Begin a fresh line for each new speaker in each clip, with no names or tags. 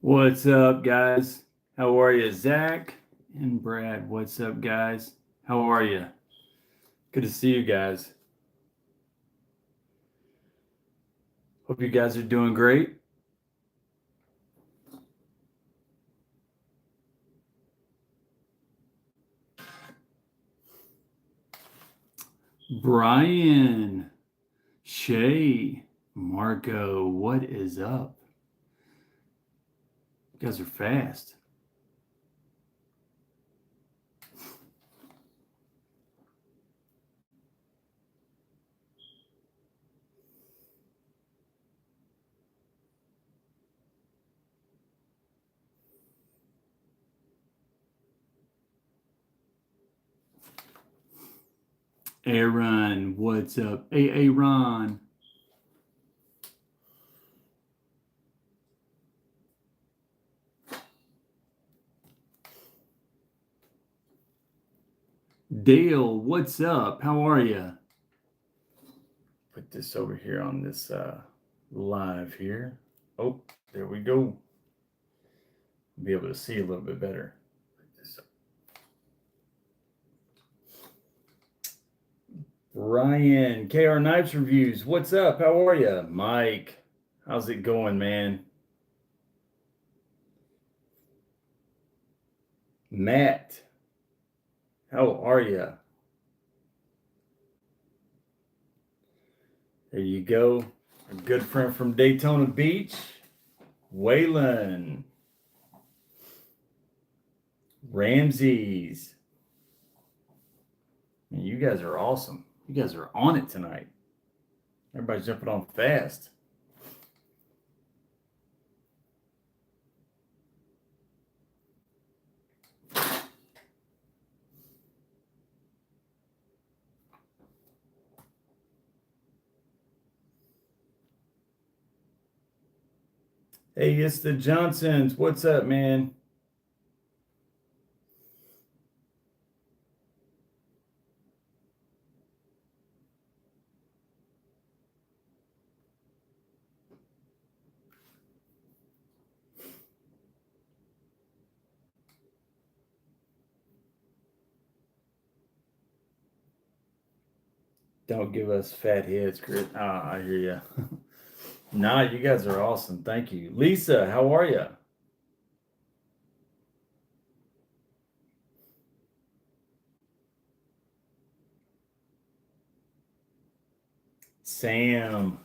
What's up, guys? How are you? Zach and Brad, what's up, guys? How are you? Good to see you guys. Hope you guys are doing great. Brian, Shay, Marco, what is up? You guys are fast. Aaron, what's up? Hey, Ron. Dale, what's up? How are you? Put this over here on this live here. Oh, there we go. Be able to see a little bit better. Ryan, KR Knives Reviews, what's up? How are you? Mike, how's it going, man? Matt, how are you? There you go. A good friend from Daytona Beach, Waylon. Ramses. Man, you guys are awesome. You guys are on it tonight. Everybody's jumping on fast. Hey, it's the Johnsons. What's up, man? Don't give us fat heads, Chris. Ah, I hear you. Nah, you guys are awesome. Thank you. Lisa, how are you? Sam.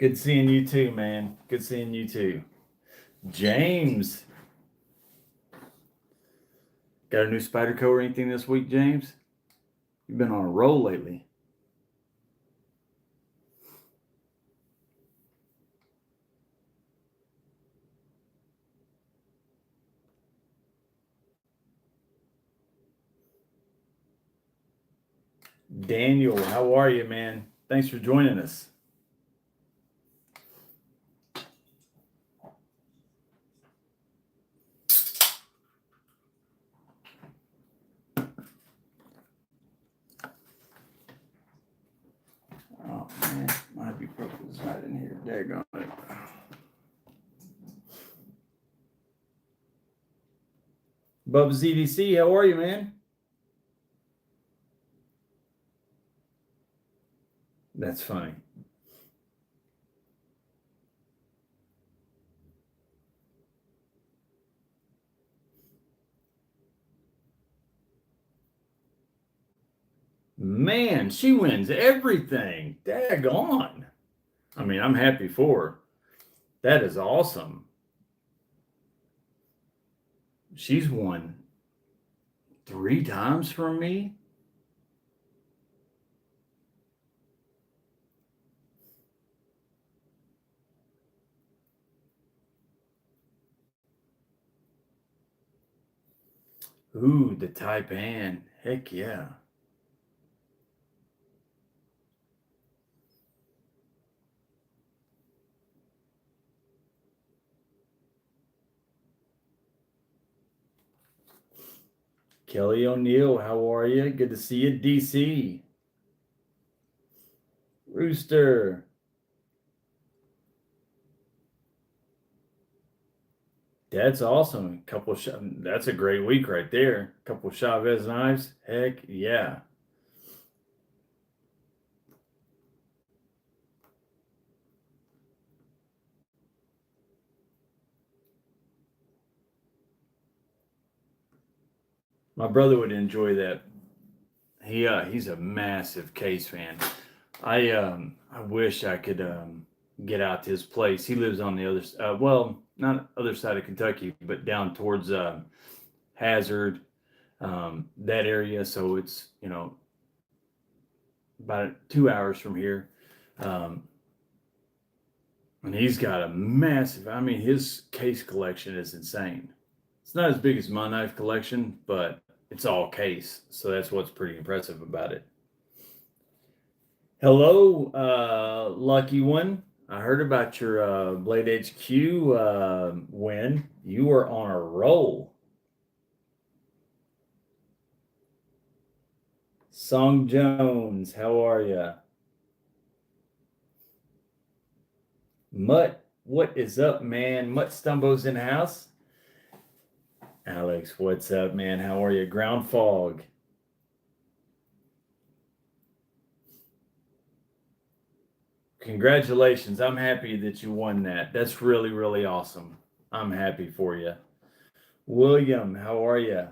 Good seeing you too, man. Good seeing you too. James. Got a new Spyderco or anything this week, James? You've been on a roll lately. Daniel, how are you, man? Thanks for joining us. Oh, man. Might be broken right in here. Daggone it. Bubba ZDC, how are you, man? That's funny. Man, she wins everything. Daggone. I mean, I'm happy for her. That is awesome. She's won 3 times from me. Ooh, the Taipan. Heck yeah. Kelly O'Neill, how are you? Good to see you, DC. Rooster. That's awesome. That's a great week right there. A couple of Chavez knives. Heck yeah. My brother would enjoy that. He's a massive Case fan. I wish I could get out to his place. He lives on the other well, not other side of Kentucky, but down towards Hazard, that area. So it's about 2 hours from here. And he's got a massive. I mean, his case collection is insane. It's not as big as my knife collection, but it's all case. So that's what's pretty impressive about it. Hello, lucky one. I heard about your Blade HQ win. You are on a roll. Song Jones, how are you? Mutt, what is up, man? Mutt Stumbo's in the house. Alex, what's up, man? How are you? Ground Fog. Congratulations. I'm happy that you won that. That's really, really awesome. I'm happy for you. William, how are you?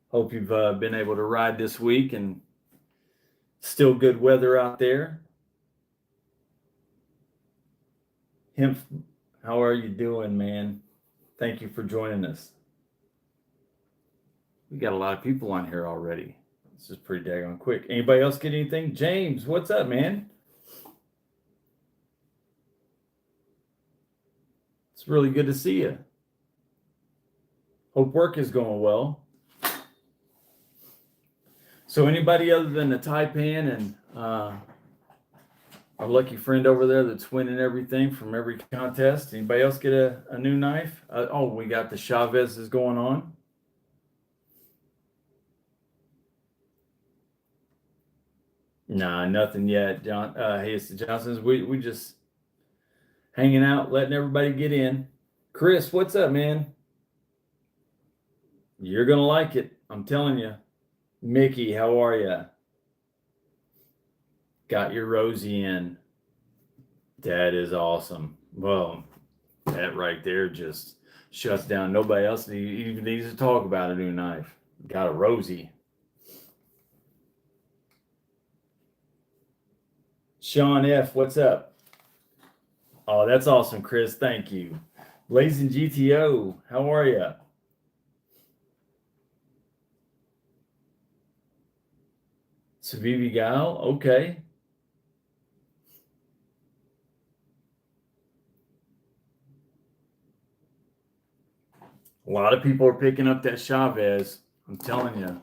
Hope you've been able to ride this week and still good weather out there. Hemp, how are you doing, man? Thank you for joining us. We got a lot of people on here already. This is pretty daggone quick. Anybody else get anything? James, what's up, man? It's really good to see you. Hope work is going well. So anybody other than the Taipan and our lucky friend over there that's winning everything from every contest, anybody else get a new knife? Oh, we got the Chavez's going on. Nah, nothing yet, John. Hey, it's the Johnsons. We just hanging out, letting everybody get in. Chris, what's up, man? You're gonna like it. I'm telling you. Mickey, how are you? Got your Rosie in. That is awesome. Well, that right there just shuts down. Nobody else even needs to talk about a new knife. Got a Rosie. Sean F, what's up? Oh, that's awesome, Chris. Thank you. Blazing GTO, how are you? Savivi Gal, okay. A lot of people are picking up that Chavez. I'm telling you.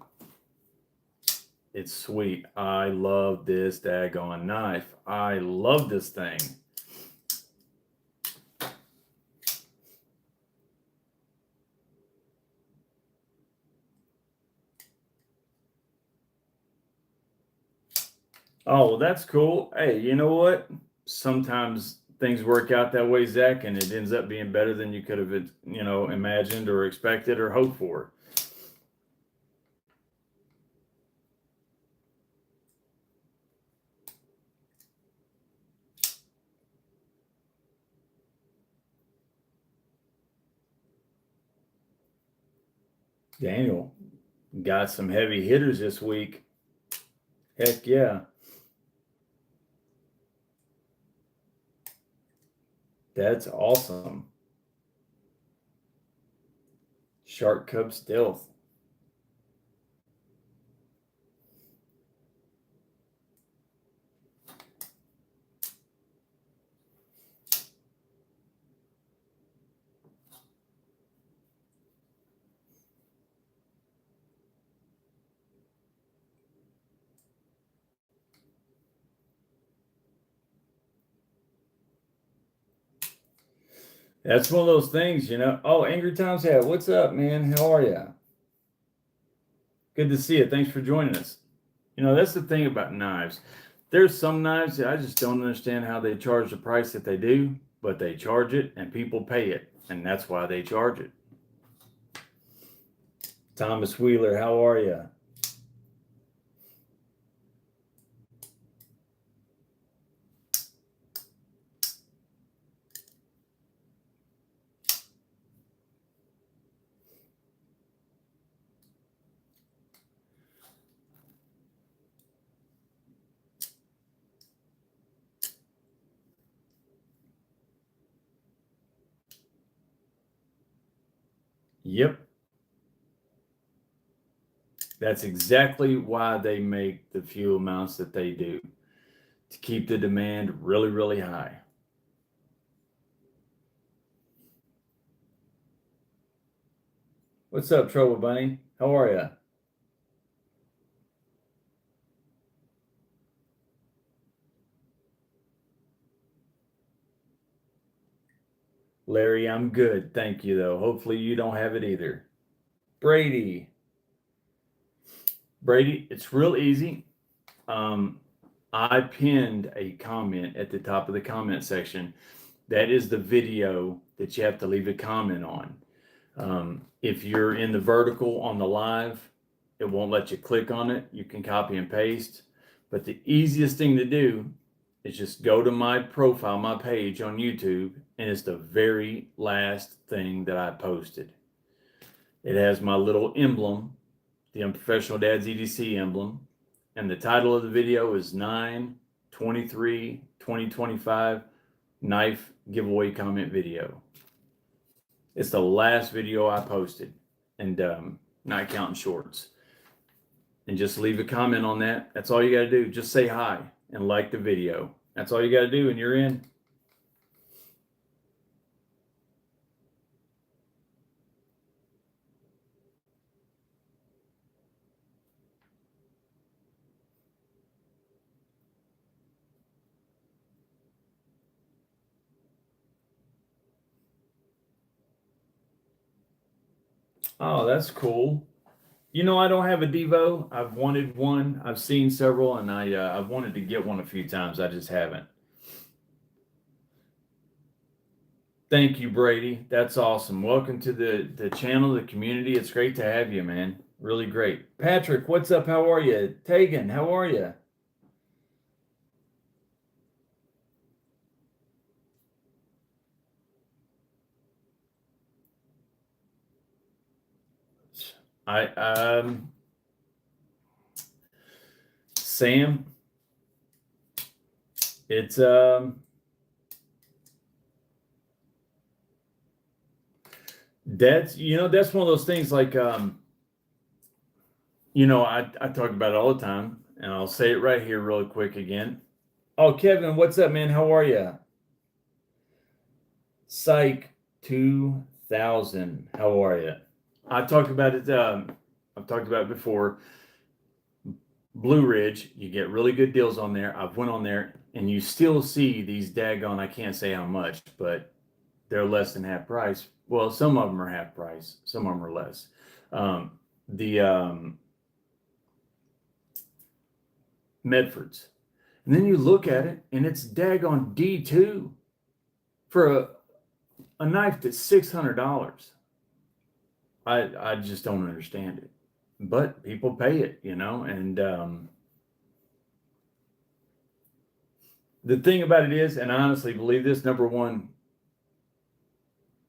It's sweet. I love this daggone knife. I love this thing. Oh, well, that's cool. Hey, you know what? Sometimes things work out that way, Zach, and it ends up being better than you could have, imagined or expected or hoped for. Daniel got some heavy hitters this week. Heck yeah. That's awesome. Shark Cub Stealth. That's one of those things, Oh, Angry Tom's Hat, what's up, man? How are you? Good to see you. Thanks for joining us. That's the thing about knives. There's some knives that I just don't understand how they charge the price that they do, but they charge it and people pay it. and that's why they charge it. Thomas Wheeler, how are you? Yep. That's exactly why they make the few amounts that they do, to keep the demand really, really high. What's up, Trouble Bunny? How are you? Larry, I'm good. Thank you, though. Hopefully you don't have it either. Brady. Brady, it's real easy. I pinned a comment at the top of the comment section. That is the video that you have to leave a comment on. If you're in the vertical on the live, it won't let you click on it. You can copy and paste. But the easiest thing to do is just go to my profile, my page on YouTube, and it's the very last thing that I posted. It has my little emblem, the Unprofessional Dad's EDC emblem, and the title of the video is 9/23/2025 knife giveaway comment video. It's the last video I posted, and not counting shorts. And just leave a comment on that. That's all you got to do. Just say hi and like the video. That's all you got to do, and you're in. Oh, that's cool. You know, I don't have a Devo. I've wanted one. I've seen several, and I've wanted to get one a few times. I just haven't. Thank you, Brady. That's awesome. Welcome to the channel, the community. It's great to have you, man. Really great. Patrick, what's up? How are you? Tegan, how are you? I Sam, it's that's that's one of those things like I talk about it all the time, and I'll say it right here really quick again. Oh, Kevin, what's up, man? How are you? Psych 2000. How are you? I talked about it. I've talked about it before. Blue Ridge, you get really good deals on there. I've went on there, and you still see these daggone, I can't say how much, but they're less than half price. Well, some of them are half price, some of them are less. The Medfords. And then you look at it, and it's daggone D2 for a knife that's $600. I just don't understand it. But people pay it, and the thing about it is, and I honestly believe this, number one,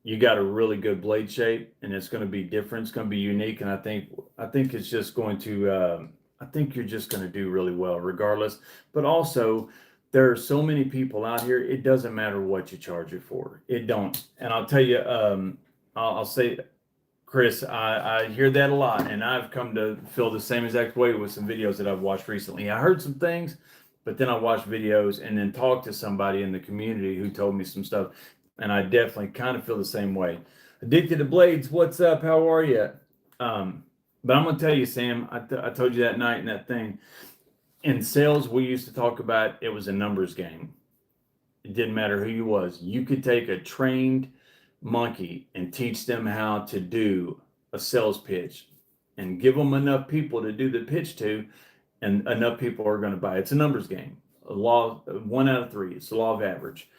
you got a really good blade shape, and it's going to be different. It's going to be unique, and I think it's just going to. I think you're just going to do really well, regardless. But also, there are so many people out here. It doesn't matter what you charge it for. It don't. And I'll tell you. I'll say, Chris, I hear that a lot, and I've come to feel the same exact way with some videos that I've watched recently. I heard some things, but then I watched videos and then talked to somebody in the community who told me some stuff. And I definitely kind of feel the same way. Addicted to Blades, what's up? How are you? But I'm going to tell you, Sam, I told you that night in that thing. In sales, we used to talk about it was a numbers game. It didn't matter who you was. You could take a trained monkey and teach them how to do a sales pitch and give them enough people to do the pitch to, and enough people are going to buy. It's a numbers game. A law, 1 out of 3. It's the law of average.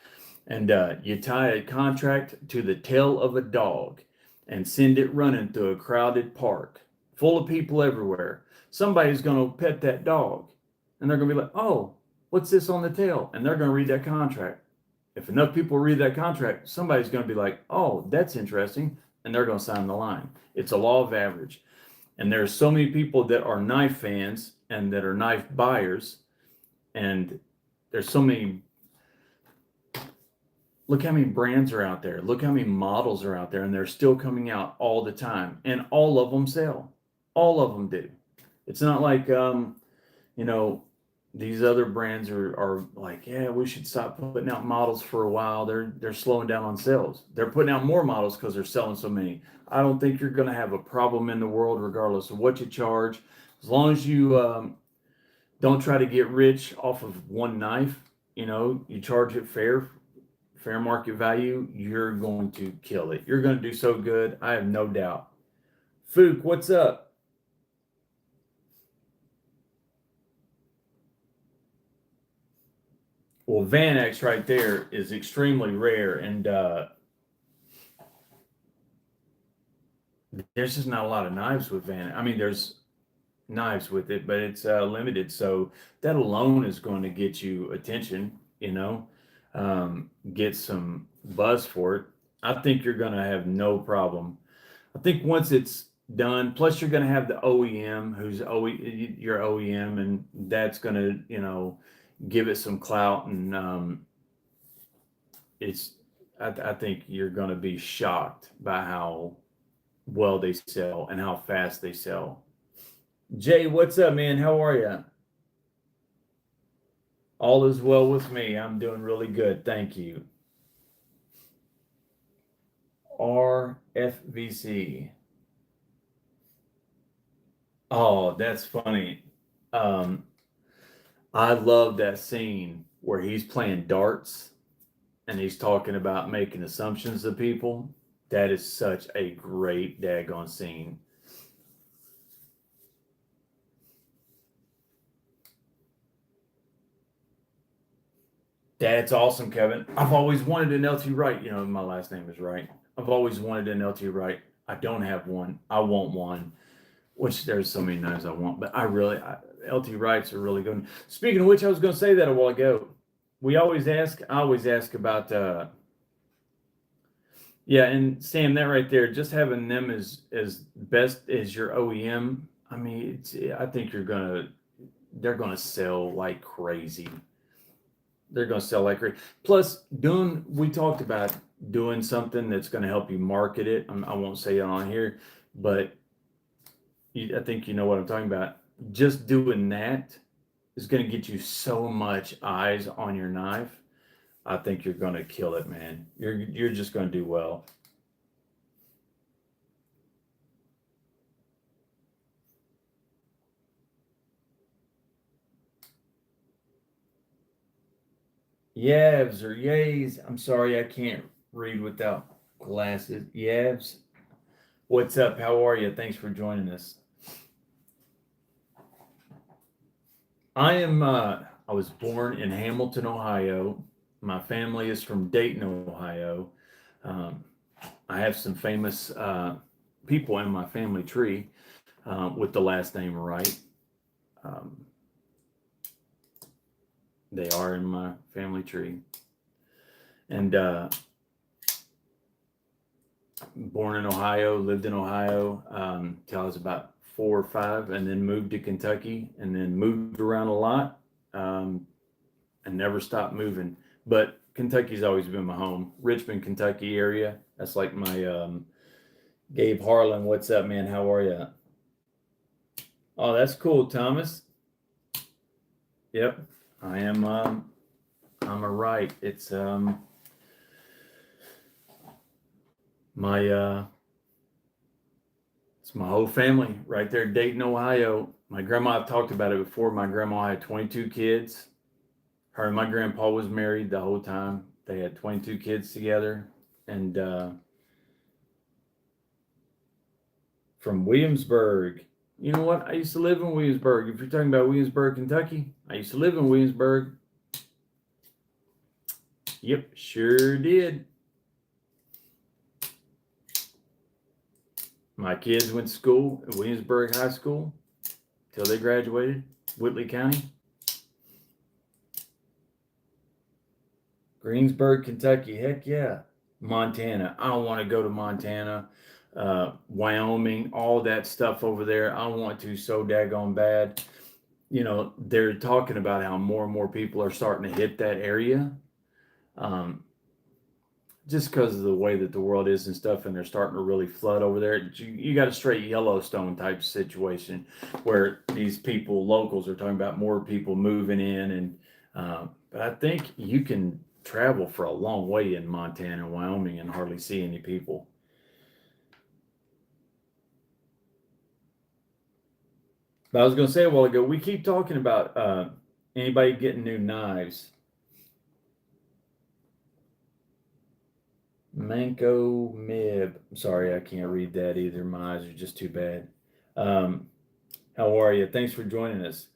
And you tie a contract to the tail of a dog and send it running through a crowded park full of people everywhere. Somebody's going to pet that dog and they're going to be like, oh, what's this on the tail? And they're going to read that contract. If enough people read that contract, somebody's going to be like, oh, that's interesting. And they're going to sign the line. It's a law of average. And there's so many people that are knife fans and that are knife buyers. And there's so many. Look how many brands are out there. Look how many models are out there, and they're still coming out all the time. And all of them sell. All of them do. It's not like, you know, these other brands are like, yeah, we should stop putting out models for a while. They're slowing down on sales. They're putting out more models because they're selling so many. I don't think you're going to have a problem in the world, regardless of what you charge, as long as you don't try to get rich off of one knife. You know, you charge it fair market value, you're going to kill it. You're going to do so good. I have no doubt. Fook, what's up? Well, Van-X right there is extremely rare, and there's just not a lot of knives with Van-X. I mean, there's knives with it, but it's limited. So that alone is going to get you attention, you know, get some buzz for it. I think you're going to have no problem. I think once it's done, plus you're going to have the OEM who's your OEM, and that's going to, you know, give it some clout. And I think you're going to be shocked by how well they sell and how fast they sell. Jay, what's up, man? How are you? All is well with me. I'm doing really good. Thank you. RFVC. Oh, that's funny. Um, I love that scene where he's playing darts and he's talking about making assumptions of people. That is such a great daggone scene. That's awesome, Kevin. I've always wanted an LT Wright. You know, my last name is Wright. I've always wanted an LT Wright. I don't have one. I want one, which there's so many knives I want, but LT Wrights are really good. Speaking of which, I was going to say that a while ago. I always ask about, yeah, and Sam, that right there, just having them as best as your OEM. I mean, I think they're gonna sell like crazy. They're going to sell like crazy. Plus, we talked about doing something that's going to help you market it. I won't say it on here, but I think you know what I'm talking about. Just doing that is going to get you so much eyes on your knife. I think you're going to kill it, man. You're just going to do well. Yavs or yays. I'm sorry, I can't read without glasses. Yavs. What's up? How are you? Thanks for joining us. I was born in Hamilton, Ohio. My family is from Dayton, Ohio. Um, I have some famous people in my family tree with the last name Wright. Um, they are in my family tree. And born in Ohio, lived in Ohio till I was about 4 or 5, and then moved to Kentucky, and then moved around a lot, and never stopped moving. But Kentucky's always been my home. Richmond, Kentucky area. That's like my Gabe Harlan. What's up, man? How are you? Oh, that's cool, Thomas. Yep, I am. I'm a Wright. It's my it's my whole family right there, Dayton, Ohio. My grandma, I've talked about it before. My grandma had 22 kids. Her and my grandpa was married the whole time. They had 22 kids together. And from Williamsburg. You know what? I used to live in Williamsburg. If you're talking about Williamsburg, Kentucky, I used to live in Williamsburg. Yep, sure did. My kids went to school at Williamsburg High School till they graduated, Whitley County. Greensburg, Kentucky, heck yeah. Montana, I don't want to go to Montana. Wyoming, all that stuff over there. I want to so daggone bad. They're talking about how more and more people are starting to hit that area. Just because of the way that the world is and stuff, and they're starting to really flood over there. You got a straight Yellowstone type situation where these people, locals, are talking about more people moving in, and but I think you can travel for a long way in Montana and Wyoming and hardly see any people. But I was going to say a while ago, we keep talking about anybody getting new knives. Manco Mib. I'm sorry, I can't read that either. My eyes are just too bad. How are you? Thanks for joining us.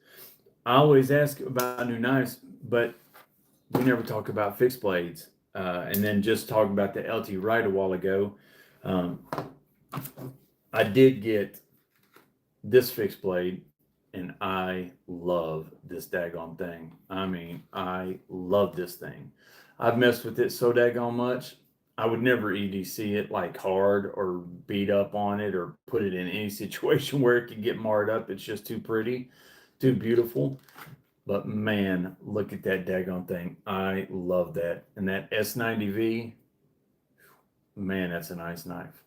I always ask about new knives, but we never talk about fixed blades. And then just talking about the LT Wright a while ago, I did get this fixed blade, and I love this daggone thing. I mean, I love this thing. I've messed with it so daggone much. I would never EDC it like hard or beat up on it or put it in any situation where it could get marred up. It's just too pretty, too beautiful. But man, look at that daggone thing. I love that. And that S90V, man, that's a nice knife.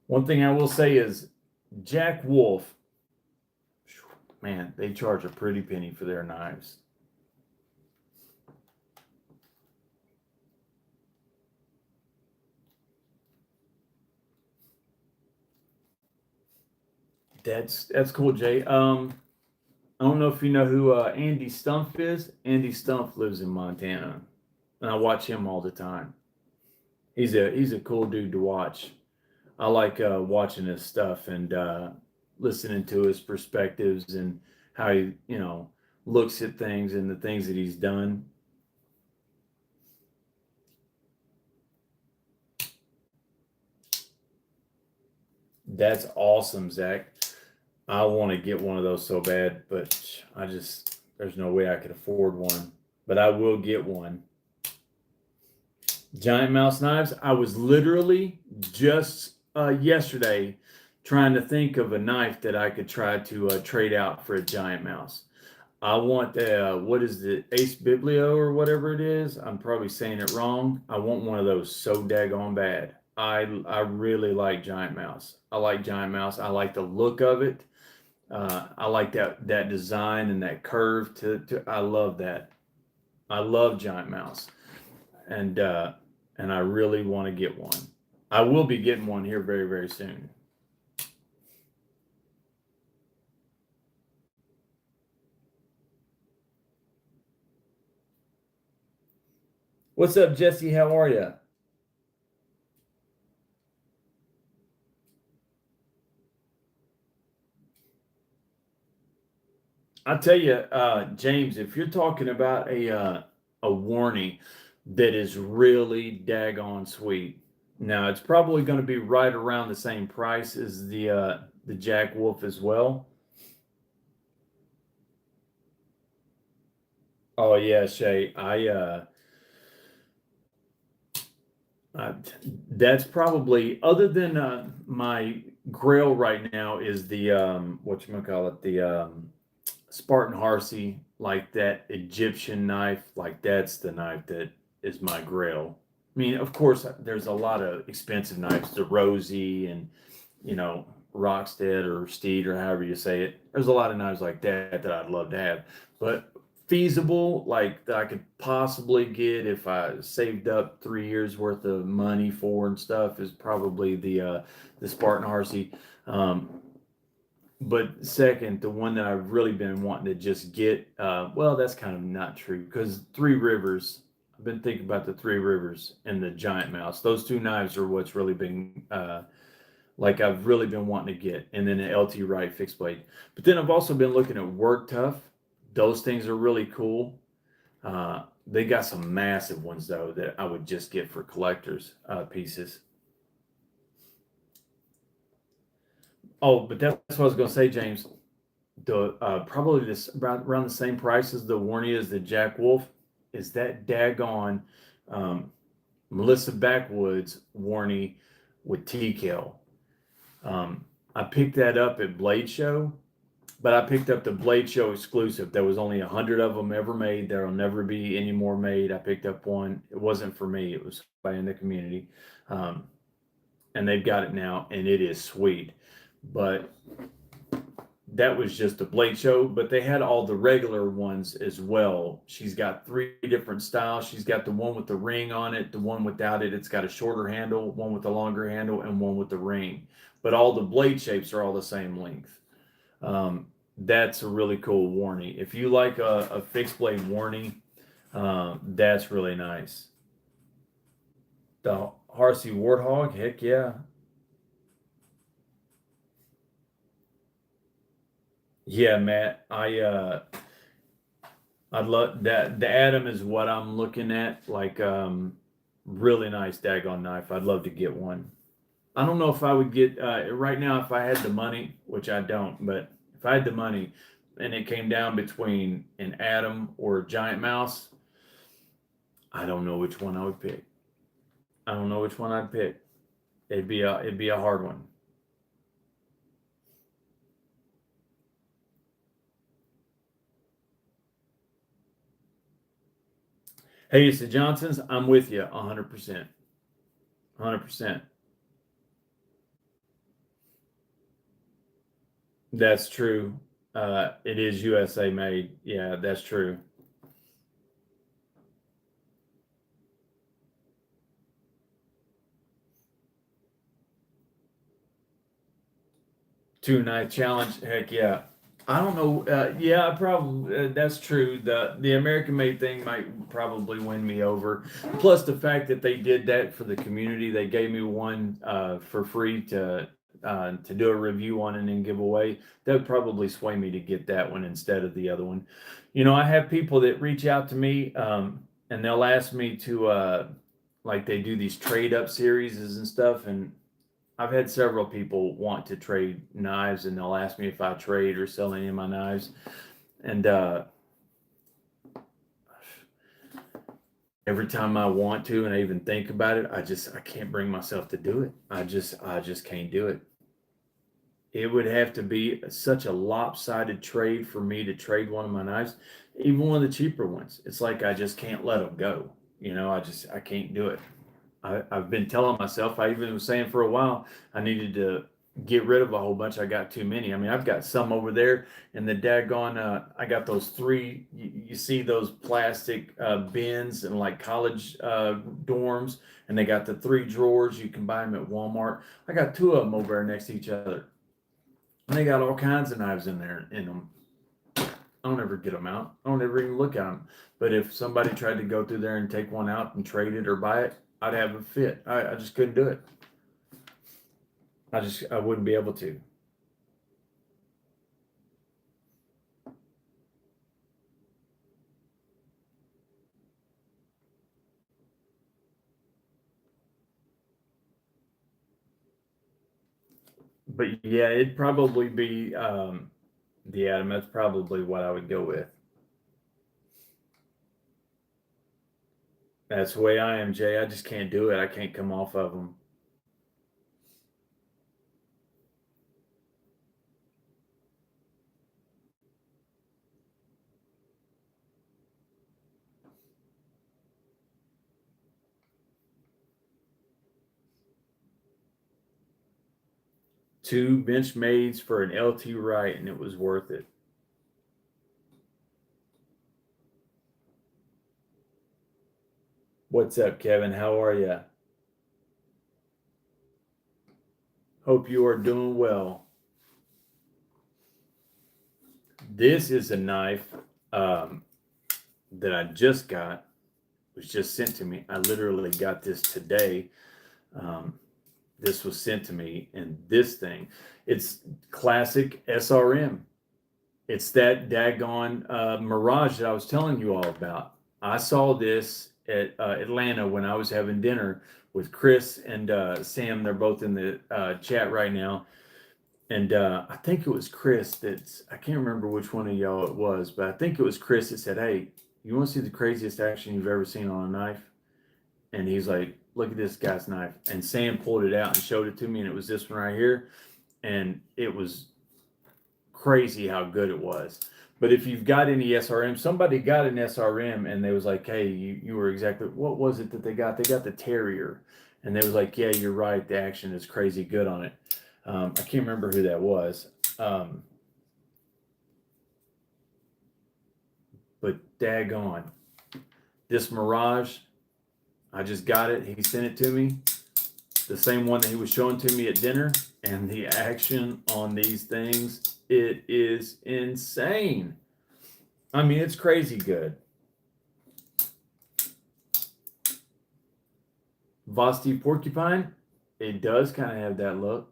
One thing I will say is Jack Wolf, man, they charge a pretty penny for their knives. That's cool, Jay. I don't know if you know who Andy Stumpf is. Andy Stumpf lives in Montana, and I watch him all the time. He's a cool dude to watch. I like watching his stuff and listening to his perspectives and how he looks at things and the things that he's done. That's awesome, Zach. I want to get one of those so bad, but there's no way I could afford one. But I will get one. Giant mouse knives. I was literally just yesterday trying to think of a knife that I could try to trade out for a giant mouse. I want what is the Ace Biblio or whatever it is. I'm probably saying it wrong. I want one of those so daggone bad. I really like giant mouse. I like giant mouse. I like the look of it. I like that design and that curve. I love that. I love giant mouse, and I really want to get one. I will be getting one here very, very soon. What's up, Jesse? How are you? I tell you, James, if you're talking about a warning that is really daggone sweet, now it's probably going to be right around the same price as the Jack Wolf as well. Oh yeah, Shay, Uh, that's probably other than my Grail right now is the what you call it, the Spartan Harsey, like that Egyptian knife, like that's the knife that is my Grail. I mean, of course, there's a lot of expensive knives, the Rosie and you know Rockstead or Steed or however you say it. There's a lot of knives like that I'd love to have, but feasible, like that I could possibly get if I saved up 3 years worth of money for and stuff, is probably the Spartan Harsey. But second, the one that I've really been wanting to just get, well, that's kind of not true because Three Rivers. I've been thinking about the Three Rivers and the Giant Mouse. Those two knives are what's really been like I've really been wanting to get, and then an LT Wright fixed blade. But then I've also been looking at Work Tough. Those things are really cool. They got some massive ones though that I would just get for collectors pieces. Oh, but that's what I was going to say, James. The probably this around the same price as the Warney as the Jack Wolf is that daggone um, Melissa Backwoods Warney with T-Kill. I picked that up at Blade Show, but I picked up the Blade Show exclusive. There was only 100 of them ever made. There'll never be any more made. I picked up one. It wasn't for me. It was by in the community, um, and they've got it now, and it is sweet. But that was just a Blade Show, but they had all the regular ones as well. She's got 3 different styles. She's got the one with the ring on it, the one without it. It's got a shorter handle, one with a longer handle, and one with the ring. But all the blade shapes are all the same length. That's a really cool Warney. If you like a fixed blade Warney, that's really nice. The Harsey Warthog, heck yeah. Yeah, Matt. I'd love that. The Atom is what I'm looking at. Like, really nice daggone knife. I'd love to get one. I don't know if I would get right now if I had the money, which I don't, but if I had the money and it came down between an Atom or a Giant Mouse, I don't know which one I would pick. I don't know which one I'd pick. It'd be a hard one. Hey, it's the Johnsons. I'm with you 100%. 100%. That's true. It is USA made. Yeah, that's true. 2 night challenge. Heck yeah. I don't know. Yeah, probably that's true. The American made thing might probably win me over. Plus the fact that they did that for the community, they gave me one for free to do a review on and then give away. That would probably sway me to get that one instead of the other one. I have people that reach out to me and they'll ask me to like they do these trade up series and stuff, and I've had several people want to trade knives, and they'll ask me if I trade or sell any of my knives. And every time I want to, and I even think about it, I can't bring myself to do it. I just can't do it. It would have to be such a lopsided trade for me to trade one of my knives, even one of the cheaper ones. It's like I just can't let them go. I can't do it. I've been telling myself, I even was saying for a while, I needed to get rid of a whole bunch. I got too many. I mean, I've got some over there, and the daggone, I got those 3, you see those plastic bins and like college dorms, and they got the 3 drawers. You can buy them at Walmart. I got 2 of them over there next to each other, and they got all kinds of knives in there in them. I don't ever get them out. I don't ever even look at them. But if somebody tried to go through there and take one out and trade it or buy it, I'd have a fit. I just couldn't do it. I wouldn't be able to. But yeah, it'd probably be the Atom. That's probably what I would go with. That's the way I am, Jay. I just can't do it. I can't come off of them. 2 bench maids for an LT Wright, and it was worth it. What's up, Kevin? How are you? Hope you are doing well. This is a knife that I just got. It was just sent to me. I literally got this today. This was sent to me, and this thing, it's classic SRM. It's that daggone Mirage that I was telling you all about. I saw this at Atlanta when I was having dinner with Chris and Sam. They're both in the chat right now. And I think it was Chris I can't remember which one of y'all it was, but I think it was Chris that said, "Hey, you want to see the craziest action you've ever seen on a knife?" And he's like, "Look at this guy's knife." And Sam pulled it out and showed it to me, and it was this one right here. And it was crazy how good it was. But if you've got any SRM, somebody got an SRM and they was like, "Hey, you were exactly, what was it that they got?" They got the Terrier. And they was like, "Yeah, you're right. The action is crazy good on it." I can't remember who that was. But daggone. This Mirage, I just got it. He sent it to me. The same one that he was showing to me at dinner. And the action on these things, it is insane. I mean, it's crazy good. Vosti Porcupine, it does kind of have that look.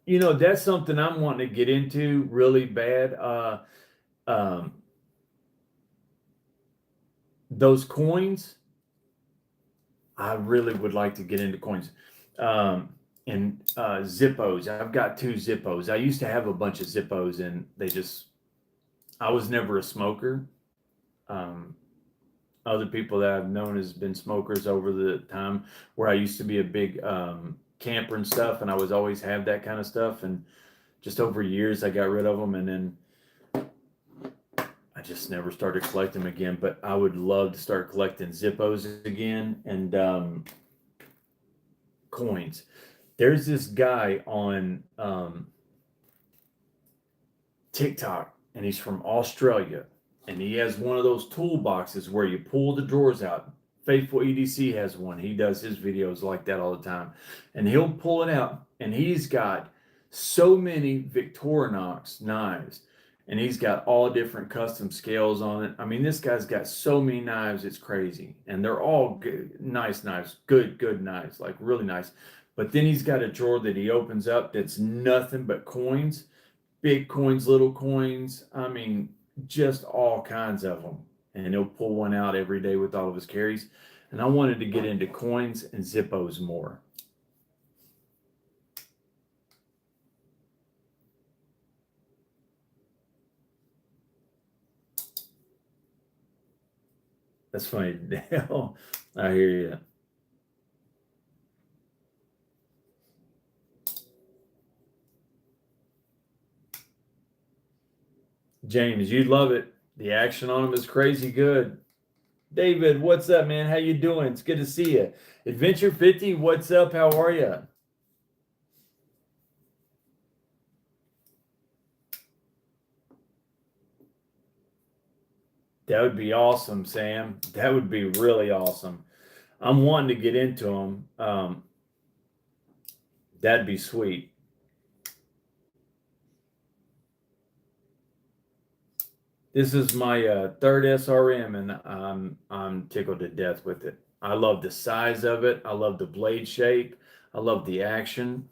You know, that's something I'm wanting to get into really bad. Those coins, I really would like to get into coins. And Zippos. I've got 2 Zippos. I used to have a bunch of Zippos, and I was never a smoker. Other people that I've known has been smokers over the time, where I used to be a big camper and stuff, and I was always have that kind of stuff. And just over years, I got rid of them, and then I just never started collecting them again. But I would love to start collecting Zippos again and coins. There's this guy on TikTok, and he's from Australia, and he has one of those toolboxes where you pull the drawers out. Faithful EDC has one. He does his videos like that all the time, and he'll pull it out, and he's got so many Victorinox knives, and he's got all different custom scales on it. I mean, this guy's got so many knives, it's crazy, and they're all good, nice knives, good knives, like really nice. But then he's got a drawer that he opens up that's nothing but coins, big coins, little coins. I mean, just all kinds of them. And he'll pull one out every day with all of his carries. And I wanted to get into coins and Zippos more. That's funny. Dale, I hear you. James, you'd love it. The action on them is crazy good. David, what's up, man? How you doing? It's good to see you. Adventure 50, what's up? How are you? That would be awesome, Sam. That would be really awesome. I'm wanting to get into them. That'd be sweet. This is my 3rd SRM, and I'm tickled to death with it. I love the size of it. I love the blade shape. I love the action.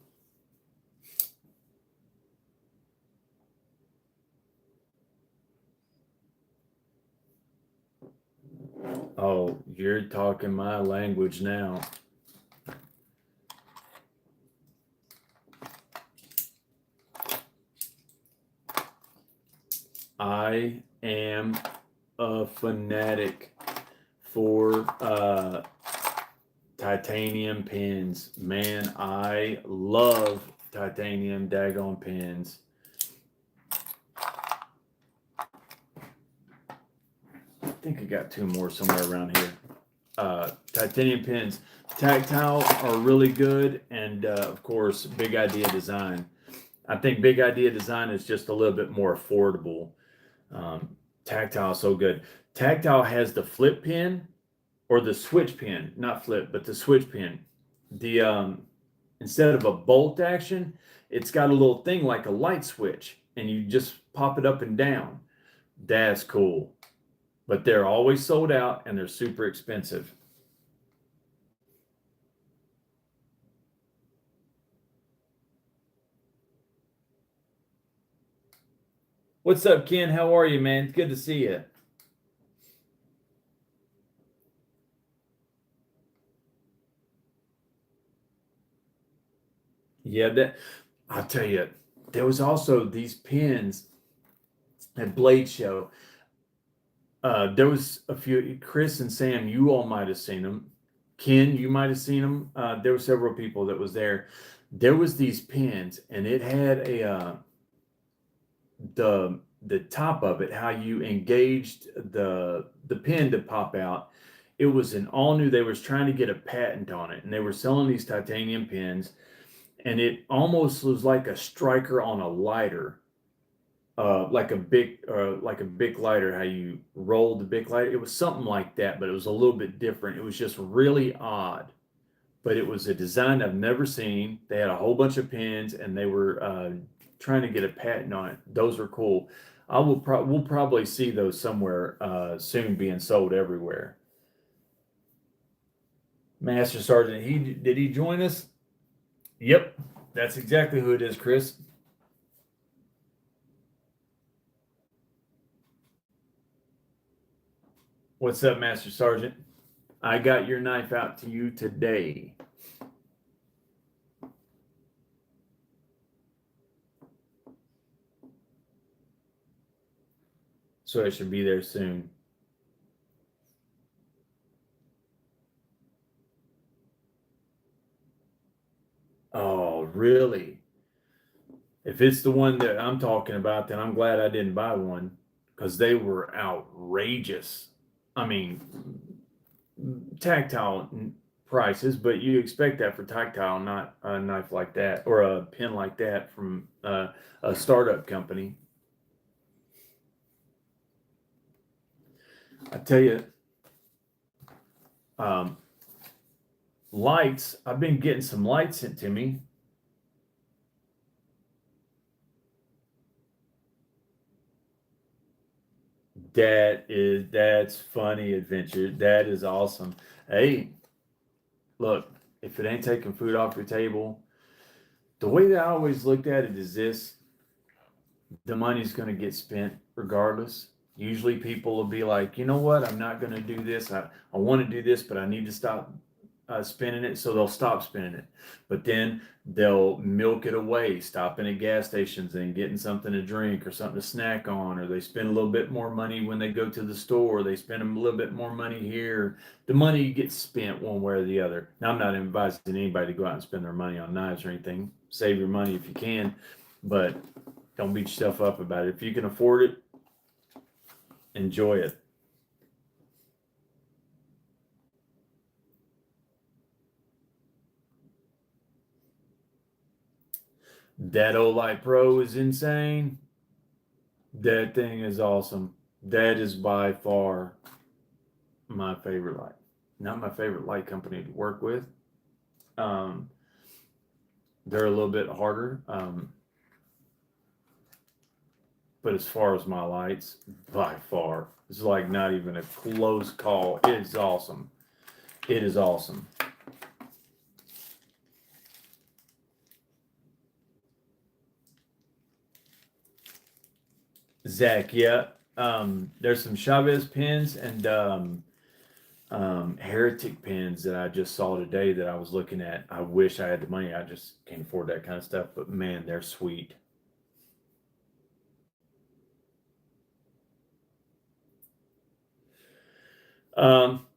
Oh, you're talking my language now. I am a fanatic for titanium pins. Man, I love titanium daggone pins. I think I got 2 more somewhere around here. Titanium pins. Tactile are really good, and of course, Big Idea Design. I think Big Idea Design is just a little bit more affordable. Tactile is so good. Tactile has the flip pin, or the switch pin, not flip, but the switch pin. The instead of a bolt action, it's got a little thing like a light switch, and you just pop it up and down. That's cool. but they're always sold out and they're super expensive. What's up, Ken? How are you, man? It's good to see you. Yeah, that I'll tell you, there was also these pins at Blade Show. There was a few. Chris and Sam, you all might have seen them. Ken, you might have seen them. There were several people that was there. There was these pins, and it had the top of it, how you engaged the pin to pop out. It was an all new. They was trying to get a patent on it, and they were selling these titanium pins, and it almost was like a striker on a lighter, like a big lighter. How you roll the big lighter? It was something like that, but it was a little bit different. It was just really odd, but it was a design I've never seen. They had a whole bunch of pins, and they were trying to get a patent on it. Those were cool. We'll probably see those somewhere soon, being sold everywhere. Master Sergeant, did he join us? Yep, that's exactly who it is, Chris. What's up, Master Sergeant? I got your knife out to you today. So it should be there soon. Oh, really? If it's the one that I'm talking about, then I'm glad I didn't buy one, because they were outrageous. I mean, tactile prices, but you expect that for tactile, not a knife like that or a pin like that from a startup company. I tell you, um, lights. I've been getting some lights sent to me. That's funny adventure. That is awesome. Hey, look, if it ain't taking food off your table, the way that I always looked at it is this: the money's going to get spent regardless. Usually people will be like, you know what, I'm not going to do this. I want to do this, but I need to stop spending it. So they'll stop spending it. But then they'll milk it away, stopping at gas stations and getting something to drink or something to snack on, or they spend a little bit more money when they go to the store. They spend a little bit more money here. The money gets spent one way or the other. Now, I'm not advising anybody to go out and spend their money on knives or anything. Save your money if you can, but don't beat yourself up about it. If you can afford it, enjoy it. That Olight Pro is insane. That thing is awesome. That is by far my favorite light. Not my favorite light company to work with. Um, they're a little bit harder. But as far as my lights, by far, it's like not even a close call. It is awesome. It is awesome. Zach, yeah. There's some Chavez pins and Heretic pins that I just saw today that I was looking at. I wish I had the money. I just can't afford that kind of stuff. But man, they're sweet.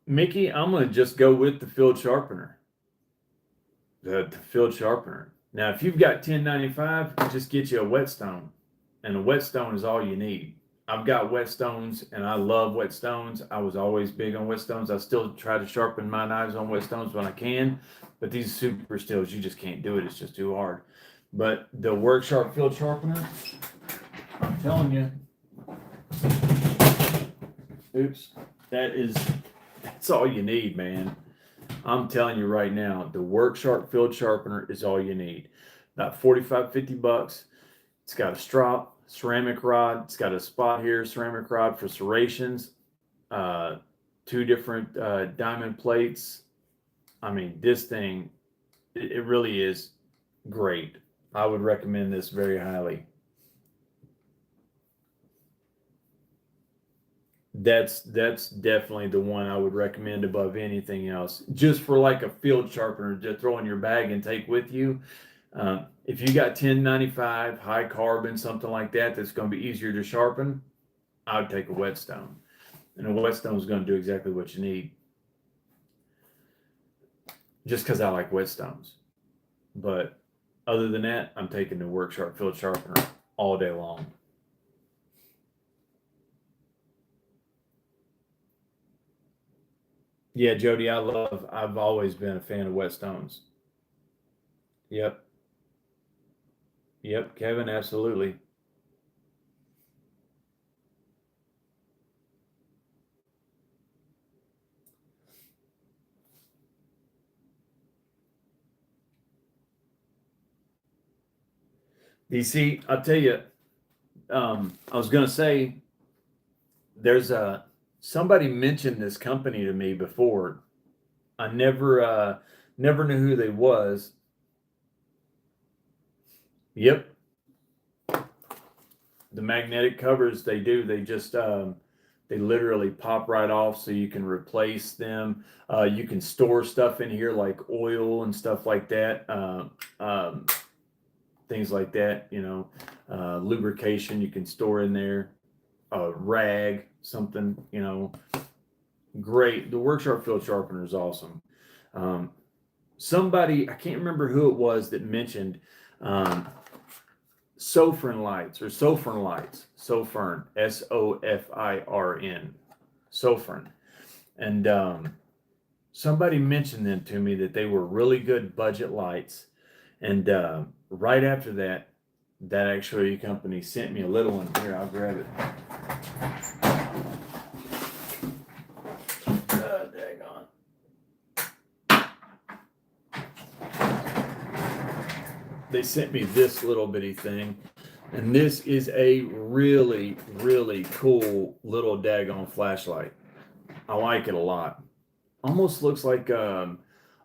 Mickey, I'm gonna just go with the field sharpener. The field sharpener. Now, if you've got 1095, just get you a whetstone, and a whetstone is all you need. I've got whetstones, and I love whetstones. I was always big on whetstones. I still try to sharpen my knives on whetstones when I can, but these super steels, you just can't do it. It's just too hard. But the Work Sharp field sharpener, I'm telling you, oops, that's all you need, man. I'm telling you right now, the Work Sharp field sharpener is all you need. About 45, 50 bucks. It's got a strop, ceramic rod. It's got a spot here, ceramic rod for serrations. 2 different diamond plates. I mean, this thing, it really is great. I would recommend this very highly. That's definitely the one I would recommend above anything else. Just for like a field sharpener to throw in your bag and take with you. If you got 1095, high carbon, something like that, that's going to be easier to sharpen, I would take a whetstone. And a whetstone is going to do exactly what you need. Just because I like whetstones. But other than that, I'm taking the Work Sharp field sharpener all day long. Yeah, Jody, I've always been a fan of whetstones. Yep. Yep, Kevin, absolutely. DC, I'll tell you, I was going to say, there's somebody mentioned this company to me before. I never knew who they was. Yep, the magnetic covers they just they literally pop right off, so you can replace them. You can store stuff in here like oil and stuff like that. Things like that, lubrication you can store in there, a rag, something, great. The Workshop field sharpener is awesome. Somebody, I can't remember who it was that mentioned Sofirn lights, Sofirn, Sofirn, Sofirn. And somebody mentioned them to me that they were really good budget lights. And right after that, that actually company sent me a little one. Here, I'll grab it. Daggone. They sent me this little bitty thing. And this is a really, really cool little daggone flashlight. I like it a lot. Almost looks like a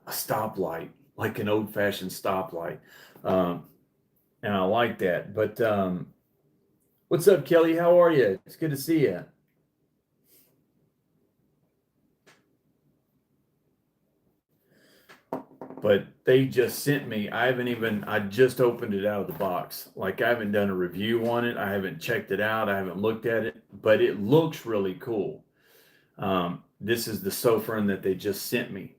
stoplight, like an old-fashioned stoplight. And I like that. But what's up, Kelly? How are you? It's good to see you. But they just sent me, I just opened it out of the box. Like, I haven't done a review on it. I haven't checked it out. I haven't looked at it, but it looks really cool. This is the Sofirn that they just sent me.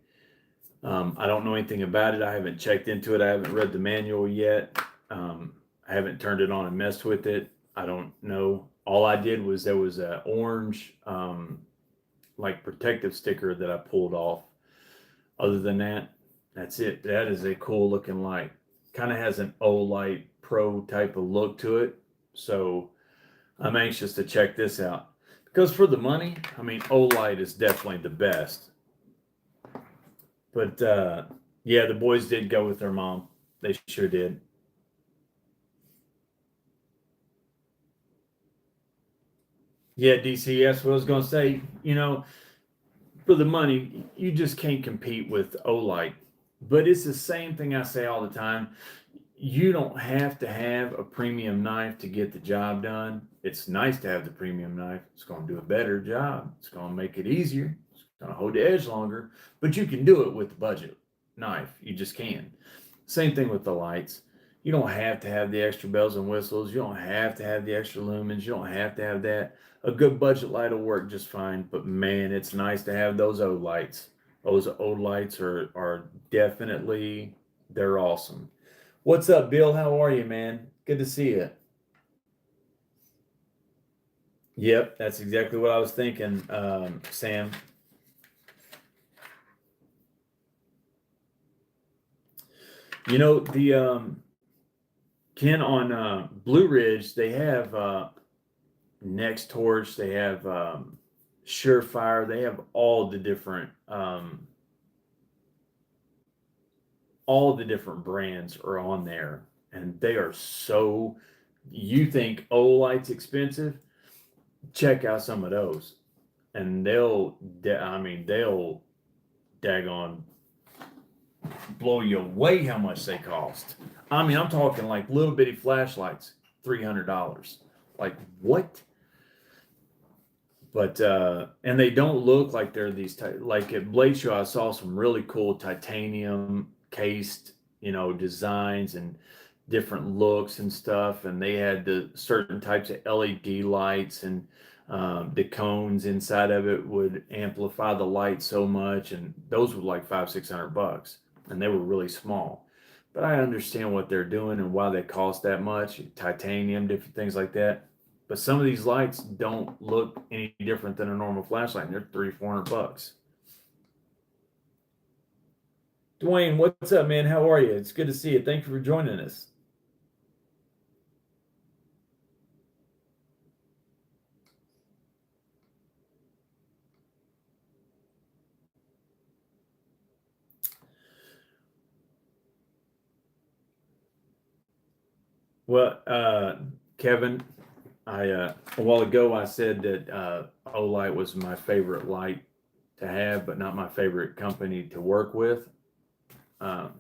I don't know anything about it. I haven't checked into it. I haven't read the manual yet. I haven't turned it on and messed with it. I don't know. All I did was there was an orange, like protective sticker that I pulled off. Other than that, that's it. That is a cool looking light. Kind of has an Olight Pro type of look to it. So I'm anxious to check this out. Because for the money, I mean, Olight is definitely the best. But yeah, the boys did go with their mom. They sure did. Yeah, DC, that's what I was going to say. For the money, you just can't compete with Olight. But it's the same thing I say all the time. You don't have to have a premium knife to get the job done. It's nice to have the premium knife. It's going to do a better job. It's going to make it easier. It's going to hold the edge longer. But you can do it with the budget knife. You just can. Same thing with the lights. You don't have to have the extra bells and whistles. You don't have to have the extra lumens. You don't have to have that. A good budget light will work just fine. But man, it's nice to have those old lights. Those old lights are definitely, they're awesome. What's up, Bill? How are you, man? Good to see you. Yep, that's exactly what I was thinking, Sam. The Ken on Blue Ridge, they have Next Torch, they have Surefire, they have all the different brands are on there, and they are so. You think Olight's expensive? Check out some of those, and they'll daggone blow you away how much they cost. I mean, I'm talking like little bitty flashlights, $300. Like what? But and they don't look like they're these like at Blade Show. I saw some really cool titanium cased, designs and different looks and stuff. And they had the certain types of LED lights, and the cones inside of it would amplify the light so much. And those were like $500-600, and they were really small. But I understand what they're doing and why they cost that much. Titanium, different things like that. But some of these lights don't look any different than a normal flashlight, and they're $300-400. Dwayne, what's up, man? How are you? It's good to see you. Thank you for joining us. Well, Kevin, a while ago I said that Olight was my favorite light to have, but not my favorite company to work with. Um,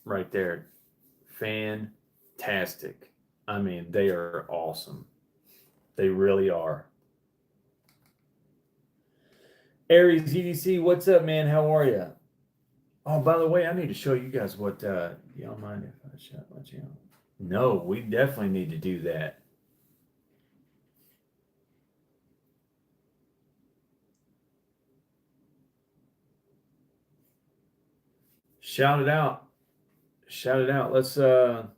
right there, fantastic. I mean, they are awesome. They really are. Aries EDC, what's up, man? How are you? Oh, by the way, I need to show you guys what. You don't mind if I shut my channel? No, we definitely need to do that. Shout it out. Shout it out. Let's do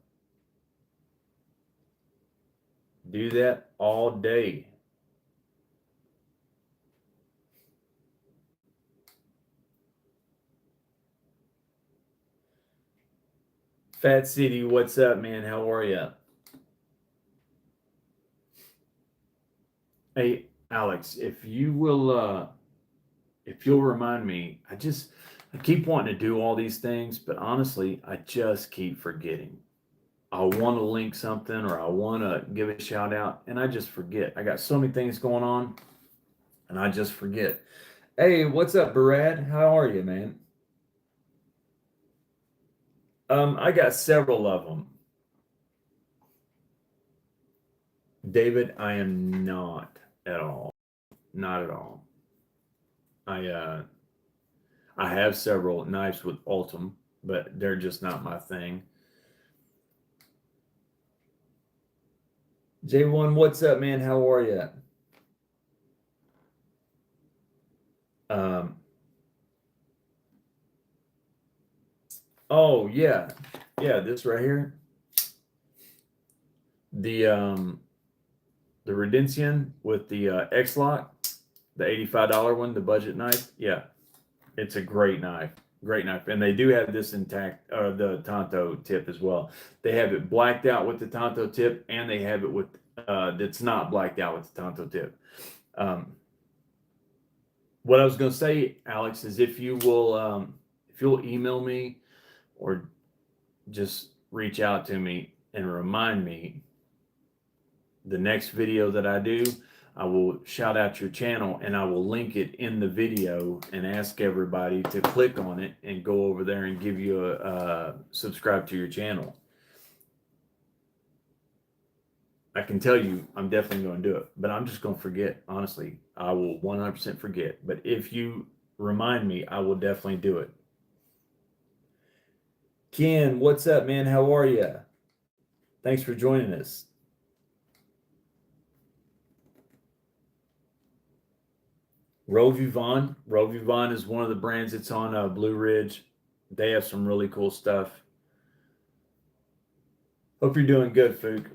that all day. Fat City, what's up, man? How are you? Hey, Alex, if you'll remind me, I keep wanting to do all these things, but honestly, I just keep forgetting. I want to link something or I want to give a shout out, and I just forget. I got so many things going on, and I just forget. Hey, what's up, Brad? How are you, man? I got several of them. David, I am not at all. Not at all. I uh I have several knives with Ultim, but they're just not my thing. J1, what's up, man? How are you? Um, oh yeah, yeah, this right here, the the Redencian with the X-Lock, the $85 one, the budget knife. Yeah, it's a great knife, and they do have this intact, the Tonto tip as well. They have it blacked out with the Tonto tip, and they have it with that's not blacked out with the Tonto tip. Um, what I was going to say, Alex, is if you'll email me or just reach out to me and remind me the next video that I do, I will shout out your channel and I will link it in the video and ask everybody to click on it and go over there and give you a subscribe to your channel. I can tell you I'm definitely going to do it, but I'm just going to forget. Honestly, I will 100% forget. But if you remind me, I will definitely do it. Ken, what's up, man? How are you? Thanks for joining us. Rovivon is one of the brands that's on Blue Ridge. They have some really cool stuff. Hope you're doing good, Fook.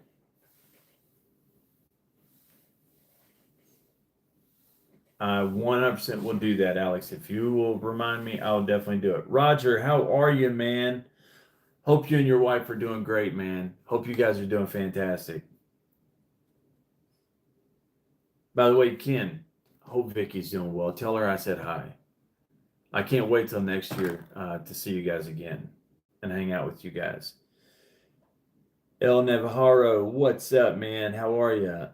I 100% will do that, Alex. If you will remind me, I'll definitely do it. Roger, how are you, man? Hope you and your wife are doing great, man. Hope you guys are doing fantastic. By the way, Ken, hope Vicky's doing well. Tell her I said hi. I can't wait till next year to see you guys again and hang out with you guys. El Navarro, what's up, man? How are you?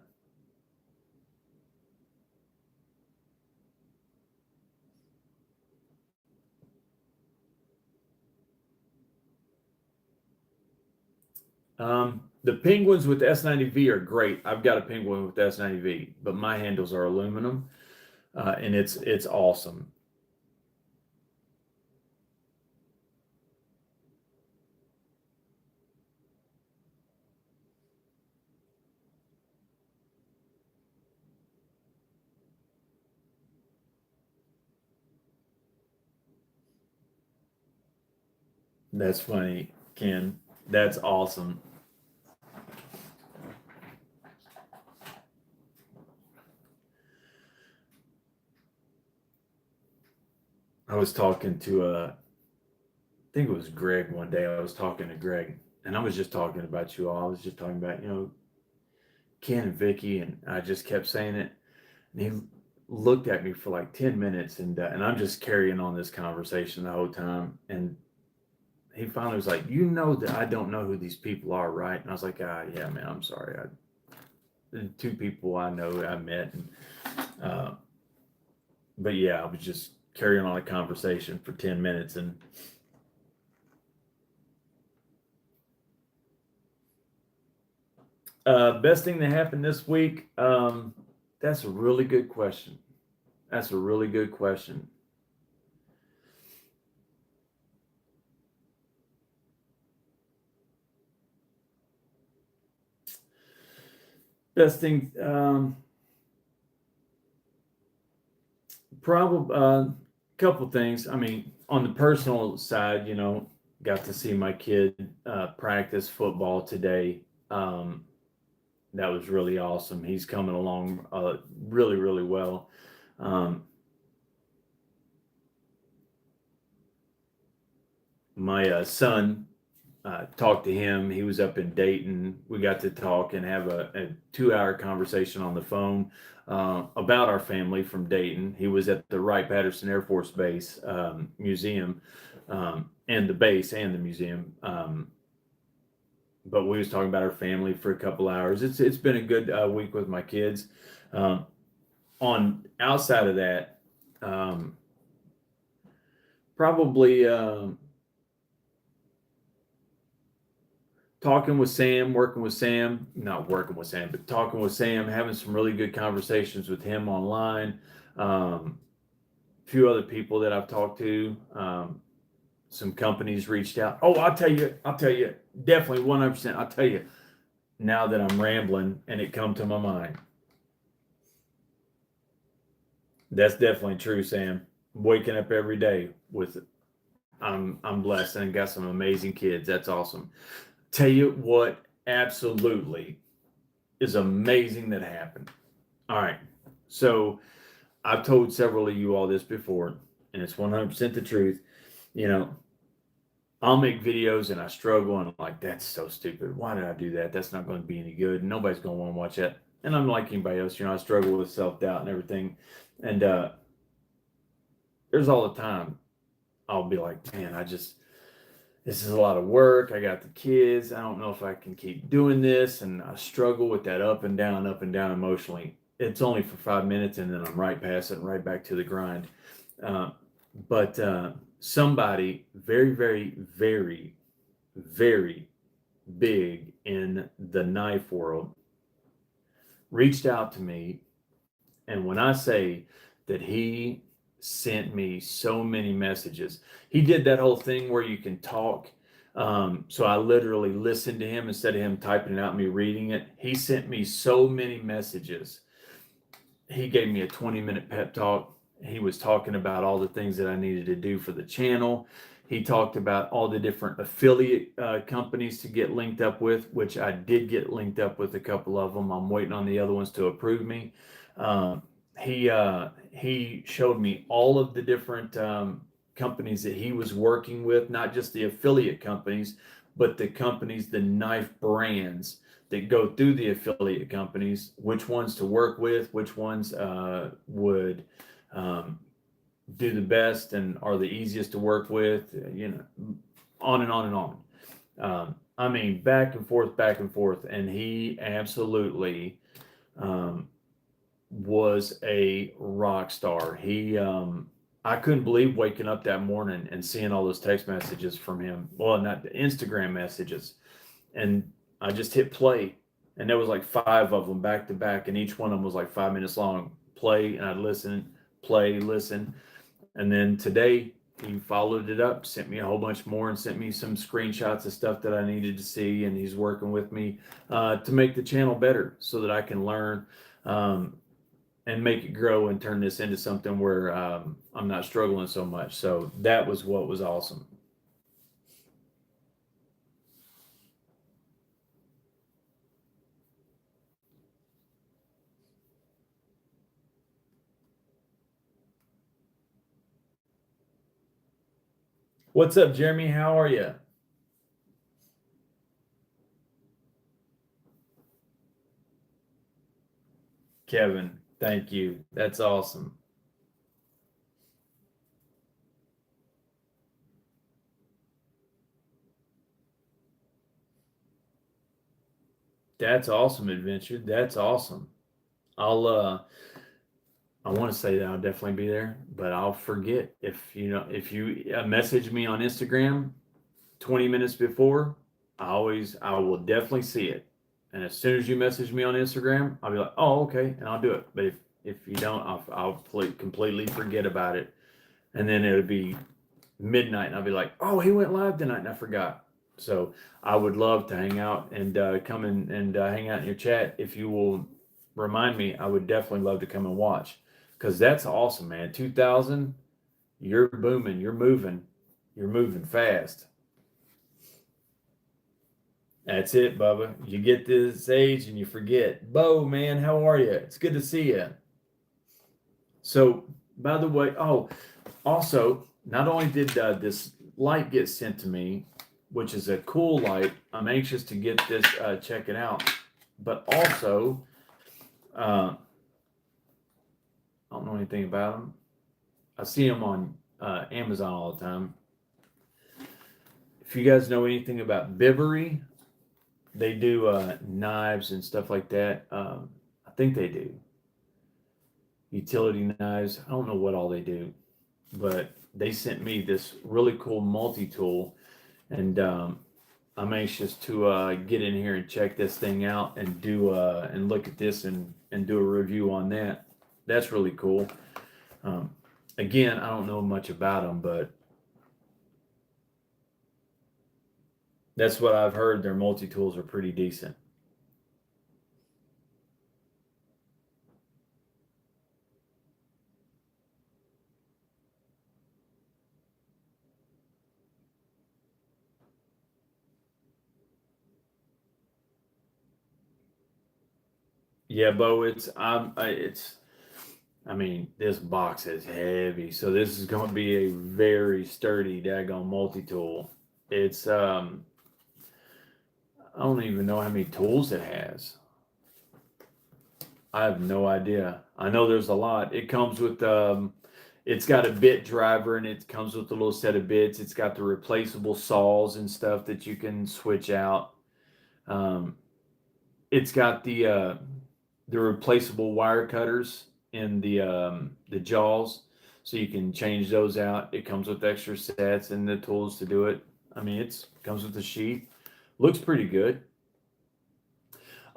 The penguins with the S90V are great. I've got a penguin with the S90V, but my handles are aluminum, and it's awesome. That's funny, Ken. That's awesome. I was talking to I think it was Greg one day. I was talking to Greg, and I was just talking about you all. I was just talking about, Ken and Vicky, and I just kept saying it. And he looked at me for like 10 minutes, and I'm just carrying on this conversation the whole time. And he finally was like, "You know that I don't know who these people are, right?" And I was like, yeah, man, I'm sorry. The two people I know I met, and uh, but yeah, I was just carrying on a conversation for 10 minutes, and best thing that happened this week. That's a really good question. That's a really good question. Best thing, probably a couple things. I mean, on the personal side, got to see my kid practice football today. That was really awesome. He's coming along really, really well. Um, my son, talked to him. He was up in Dayton. We got to talk and have a 2 hour conversation on the phone about our family from Dayton. He was at the Wright Patterson Air Force Base museum, and the base and the museum. But we was talking about our family for a couple hours. It's been a good week with my kids. Um, on outside of that, um, probably talking with Sam, working with Sam, not working with Sam, but talking with Sam, having some really good conversations with him online. A few other people that I've talked to, some companies reached out. Oh, I'll tell you, definitely 100%. I'll tell you now that I'm rambling and it come to my mind. That's definitely true, Sam. Waking up every day with I'm blessed and got some amazing kids. That's awesome. Tell you what, absolutely is amazing that happened. All right. So I've told several of you all this before, and it's 100% the truth. You know, I'll make videos and I struggle and I'm like, that's so stupid. Why did I do that? That's not going to be any good. Nobody's going to want to watch that. And I'm like anybody else, I struggle with self doubt and everything. And there's all the time I'll be like, man, this is a lot of work. I got the kids. I don't know if I can keep doing this. And I struggle with that up and down emotionally. It's only for 5 minutes and then I'm right past it and right back to the grind. Uh, but somebody very, very, very, very big in the knife world reached out to me. And when I say that he sent me so many messages, he did that whole thing where you can talk. So I literally listened to him instead of him typing it out and me reading it. He sent me so many messages. He gave me a 20-minute pep talk. He was talking about all the things that I needed to do for the channel. He talked about all the different affiliate companies to get linked up with, which I did get linked up with a couple of them. I'm waiting on the other ones to approve me. Um, he showed me all of the different companies that he was working with, not just the affiliate companies, but the companies, the knife brands that go through the affiliate companies, which ones to work with, which ones would do the best and are the easiest to work with, on and on and on. I mean, back and forth. And he absolutely was a rock star. I couldn't believe waking up that morning and seeing all those text messages from him. Well, not the Instagram messages. And I just hit play, and there was like 5 of them back to back, and each one of them was like 5 minutes long. Play, and I'd listen, play, listen, and then today he followed it up, sent me a whole bunch more, and sent me some screenshots of stuff that I needed to see. And he's working with me to make the channel better so that I can learn um, and make it grow and turn this into something where I'm not struggling so much. So that was what was awesome. What's up, Jeremy? How are you? Kevin, thank you. That's awesome. That's awesome, Adventure. That's awesome. I'll I want to say that I'll definitely be there, but I'll forget if you message me on Instagram 20 minutes before. I will definitely see it, and as soon as you message me on Instagram, I'll be like, oh, okay, and I'll do it. But if you don't, I'll completely forget about it, and then it'll be midnight, and I'll be like, oh, he went live tonight, and I forgot. So I would love to hang out and come in and hang out in your chat. If you will remind me, I would definitely love to come and watch because that's awesome, man. 2000, you're booming, you're moving fast. That's it, Bubba. You get this age and you forget. Bo, man, how are you? It's good to see you. So, by the way, oh, also, not only did this light get sent to me, which is a cool light, I'm anxious to get this, check it out. But also, I don't know anything about them. I see them on Amazon all the time. If you guys know anything about Bivery, they do knives and stuff like that. I think they do utility knives. I don't know what all they do, but they sent me this really cool multi-tool, and I'm anxious to get in here and check this thing out and do and look at this and do a review on that. That's really cool. Um, Again, I don't know much about them, but that's what I've heard. Their multi-tools are pretty decent. Yeah, Bo, I mean, this box is heavy, so this is going to be a very sturdy daggone multi-tool. It's I don't even know how many tools it has. I have no idea. I know there's a lot. It comes with it's got a bit driver, and it comes with a little set of bits. It's got the replaceable saws and stuff that you can switch out. Um, it's got the replaceable wire cutters in the jaws, so you can change those out. It comes with extra sets and the tools to do it. I mean, it's comes with a sheath. Looks pretty good.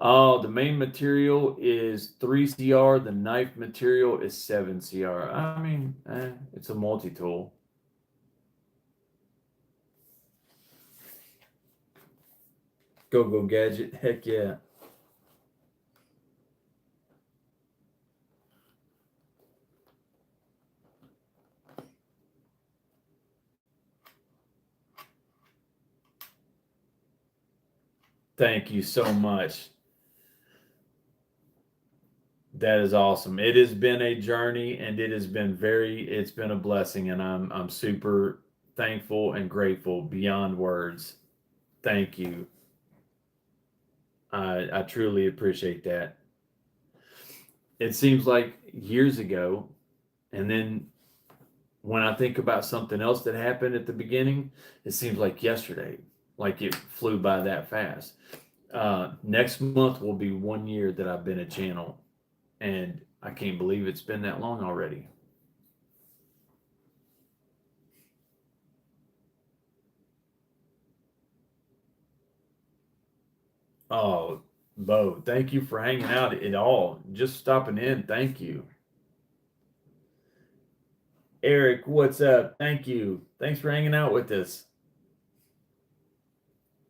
The main material is 3 CR. The knife material is 7 CR. I mean, it's a multi-tool. Go gadget. Heck yeah. Thank you so much. That is awesome. It has been a journey, and it's been a blessing, and I'm super thankful and grateful beyond words. Thank you. I truly appreciate that. It seems like years ago, and then when I think about something else that happened at the beginning, it seems like yesterday, like it flew by that fast. Next month will be 1 year that I've been a channel, and I can't believe it's been that long already. Oh, Bo, thank you for hanging out at all. Just stopping in. Thank you. Eric, what's up? Thank you. Thanks for hanging out with us.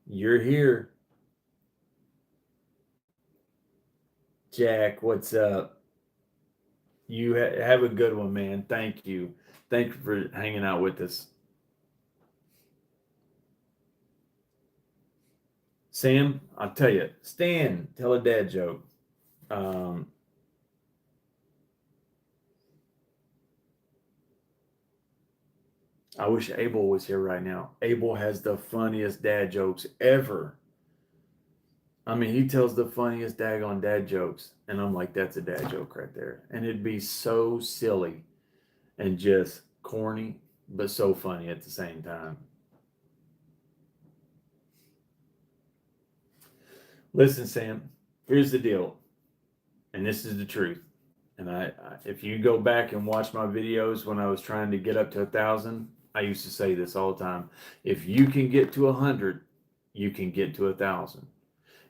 You're here. Jack, what's up? You have a good one, man. Thank you. Thank you for hanging out with us. Sam, I'll tell you, Stan, tell a dad joke. Um, I wish Abel was here right now. Abel has the funniest dad jokes ever. I mean, he tells the funniest daggone dad jokes. And I'm like, that's a dad joke right there. And it'd be so silly and just corny, but so funny at the same time. Listen, Sam, here's the deal. And this is the truth. And if you go back and watch my videos when I was trying to get up to 1,000, I used to say this all the time. If you can get to 100, you can get to 1,000.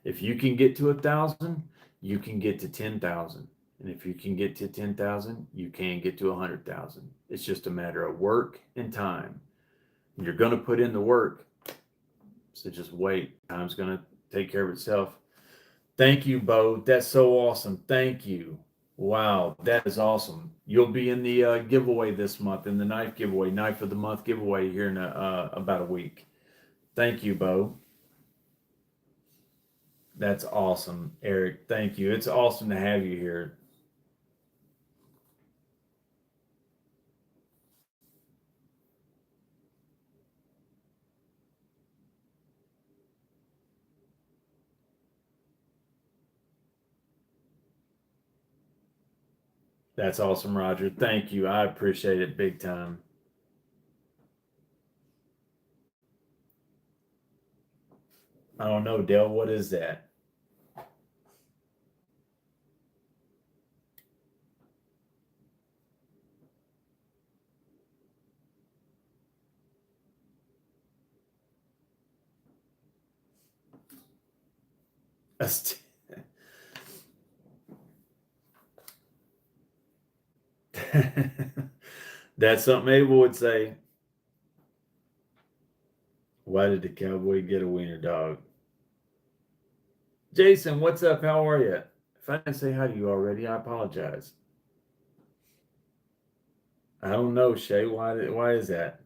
If you can get to 1,000, you can get to 10,000. And if you can get to 10,000, you can get to 100,000. It's just a matter of work and time. You're going to put in the work. So just wait. Time's going to take care of itself. Thank you, Bo. That's so awesome. Thank you. Wow, that is awesome. You'll be in the giveaway this month, in the knife giveaway, knife of the month giveaway here in about a week. Thank you, Bo. That's awesome, Eric. Thank you. It's awesome to have you here. That's awesome, Roger. Thank you. I appreciate it big time. I don't know, Dale. What is that? That's something Abel would say. Why did the cowboy get a wiener dog? Jason, what's up? How are you? If I didn't say hi to you already, I apologize. I don't know, Shay. Why is that?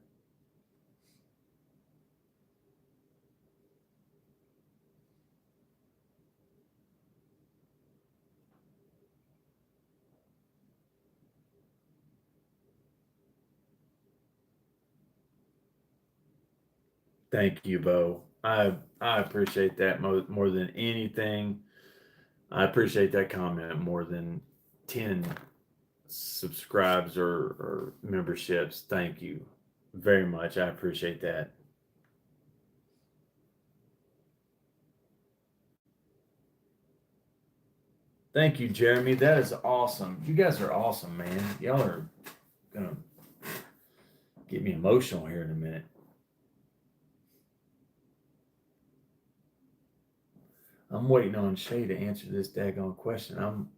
Thank you, Bo. I appreciate that more than anything. I appreciate that comment more than 10 subscribes or memberships. Thank you very much. I appreciate that. Thank you, Jeremy. That is awesome. You guys are awesome, man. Y'all are gonna get me emotional here in a minute. I'm waiting on Shay to answer this daggone question. I'm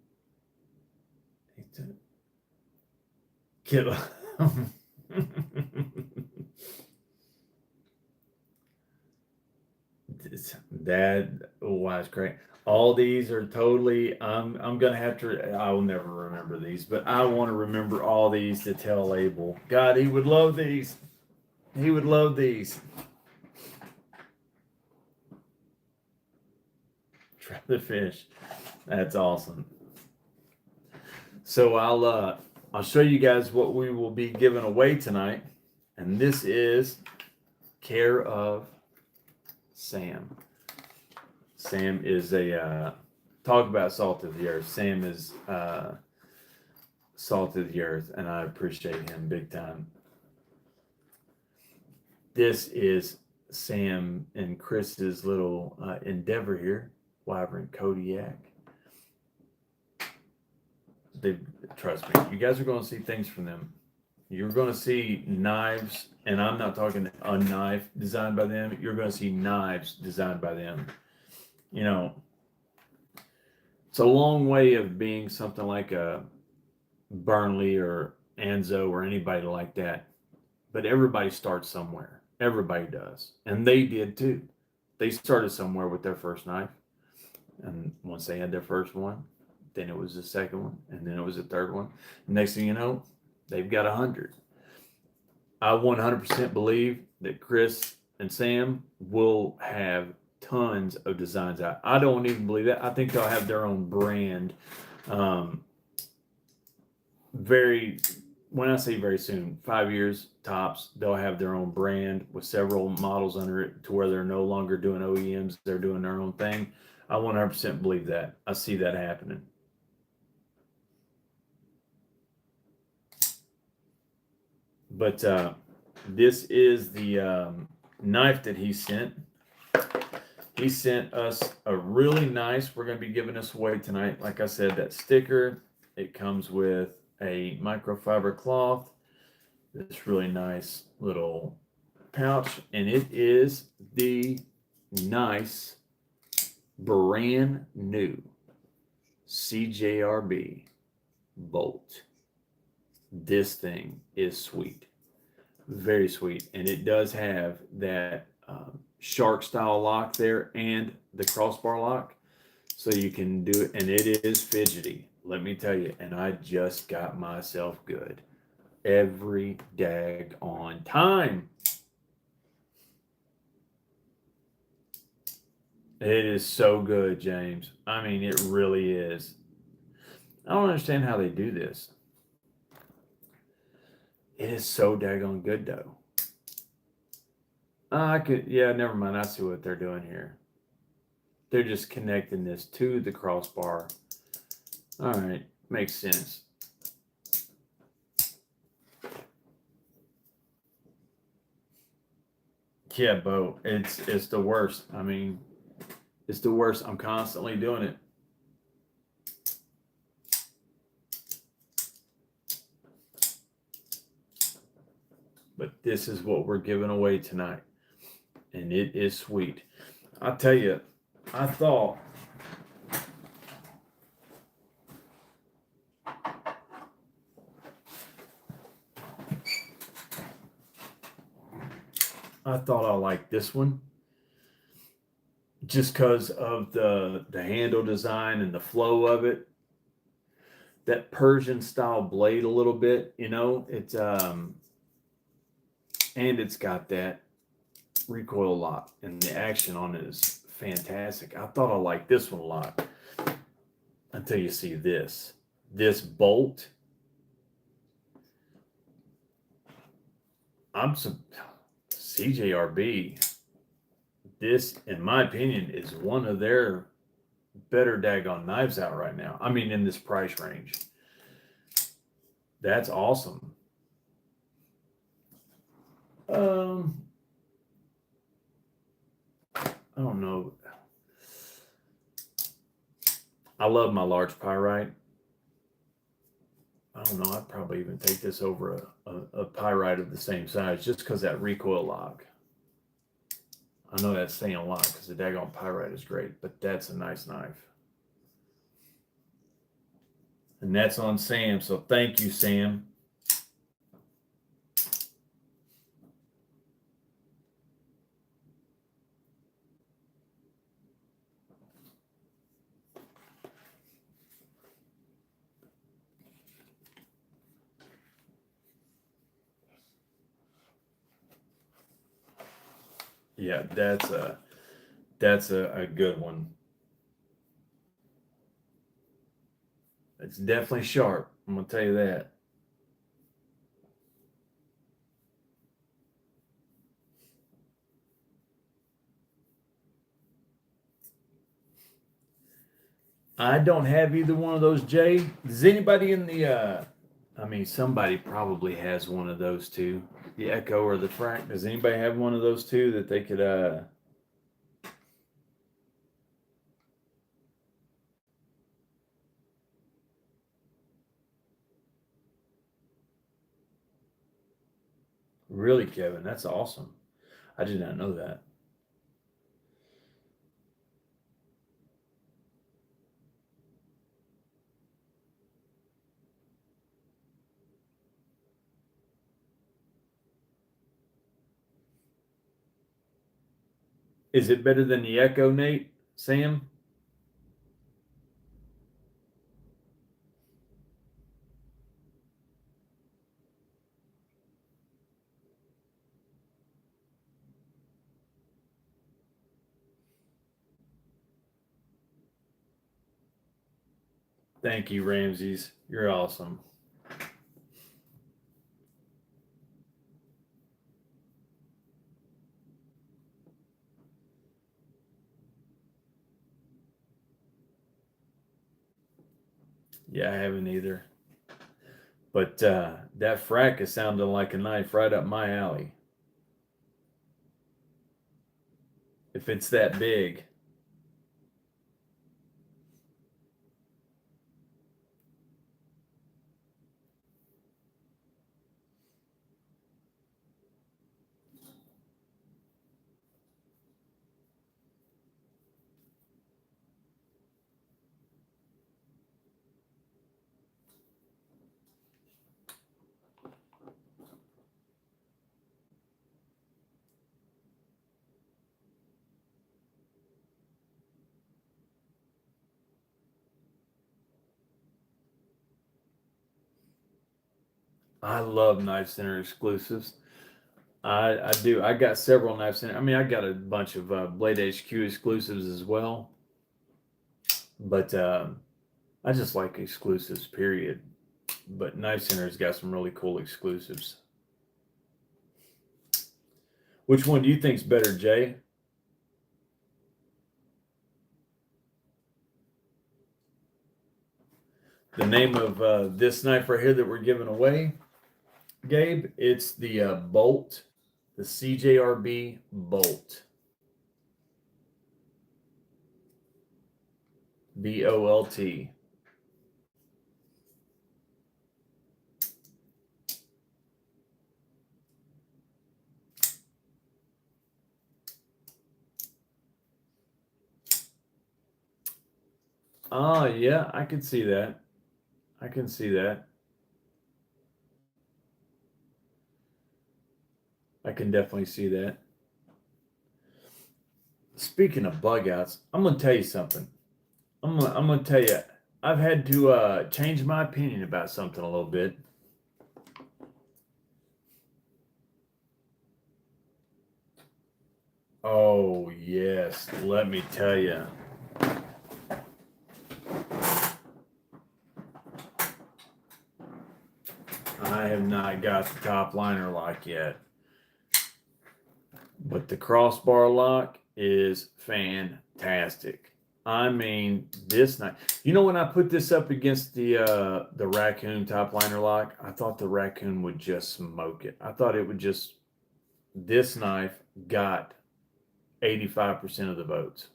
get Dad. Wow, it's great. All these are totally. I'm gonna have to. I will never remember these, but I want to remember all these to tell Abel. God, he would love these. He would love these. Try the fish. That's awesome. So I'll show you guys what we will be giving away tonight, and this is care of Sam. Sam is a talk about salt of the earth. Sam is salt of the earth, and I appreciate him big time. This is Sam and Chris's little endeavor here, Wyvern Kodiak. They trust me. You guys are going to see things from them. You're going to see knives, and I'm not talking a knife designed by them. You're going to see knives designed by them. You know, it's a long way of being something like a Burnley or Anzo or anybody like that. But everybody starts somewhere. Everybody does. And they did too. They started somewhere with their first knife. And once they had their first one, then it was the second one. And then it was the third one. Next thing you know, they've got 100. I 100% believe that Chris and Sam will have tons of designs out. I don't even believe that. I think they'll have their own brand. Um, very, when I say very soon, 5 years tops, they'll have their own brand with several models under it to where they're no longer doing OEMs. They're doing their own thing. I 100% believe that. I see that happening. But this is the knife that he sent. He sent us a really nice, we're going to be giving this away tonight. Like I said, that sticker, it comes with a microfiber cloth, this really nice little pouch, and it is the nice, brand new CJRB bolt. This thing is sweet, very sweet, and it does have that shark style lock there and the crossbar lock, so you can do it, and it is fidgety, let me tell you. And I just got myself good every dag on time. It is so good, James. I mean, it really is. I don't understand how they do this. It is so daggone good, though. Yeah, never mind. I see what they're doing here. They're just connecting this to the crossbar. All right, makes sense. Yeah, Bo, it's the worst. I mean, it's the worst. I'm constantly doing it. But this is what we're giving away tonight, and it is sweet. I'll tell you, I thought I liked this one just because of the handle design and the flow of it. That Persian style blade a little bit, it's and it's got that recoil lock, and the action on it is fantastic. I thought I liked this one a lot until you see this bolt. CJRB. This, in my opinion, is one of their better daggone knives out right now. I mean, in this price range. That's awesome. I don't know. I love my large pyrite. I don't know. I'd probably even take this over a pyrite of the same size just because that recoil lock. I know that's saying a lot because the daggone pyrite is great, but that's a nice knife. And that's on Sam, so thank you, Sam. Yeah, that's a good one. It's definitely sharp. I'm gonna tell you that. I don't have either one of those, Jay. Does anybody in the I mean, somebody probably has one of those two. The Echo or the Frank. Does anybody have one of those two that they could really, Kevin? That's awesome. I did not know that. Is it better than the Echo, Nate? Sam? Thank you, Ramses. You're awesome. Yeah, I haven't either. But that frack is sounding like a knife right up my alley. If it's that big. I love Knife Center exclusives. I do. I got several Knife Center. I mean, I got a bunch of Blade HQ exclusives as well. But I just like exclusives, period. But Knife Center's got some really cool exclusives. Which one do you think's better, Jay? The name of this knife right here that we're giving away, Gabe, it's the Bolt, the CJRB Bolt. BOLT. Oh, yeah, I can see that. I can see that. I can definitely see that. Speaking of bug outs, I'm going to tell you something. I'm gonna tell you, I've had to change my opinion about something a little bit. Oh yes, let me tell you. I have not got the top liner lock yet, but the crossbar lock is fantastic. I mean, this knife. You know, when I put this up against the raccoon top liner lock, I thought the raccoon would just smoke it. I thought it would just. This knife got 85% of the votes.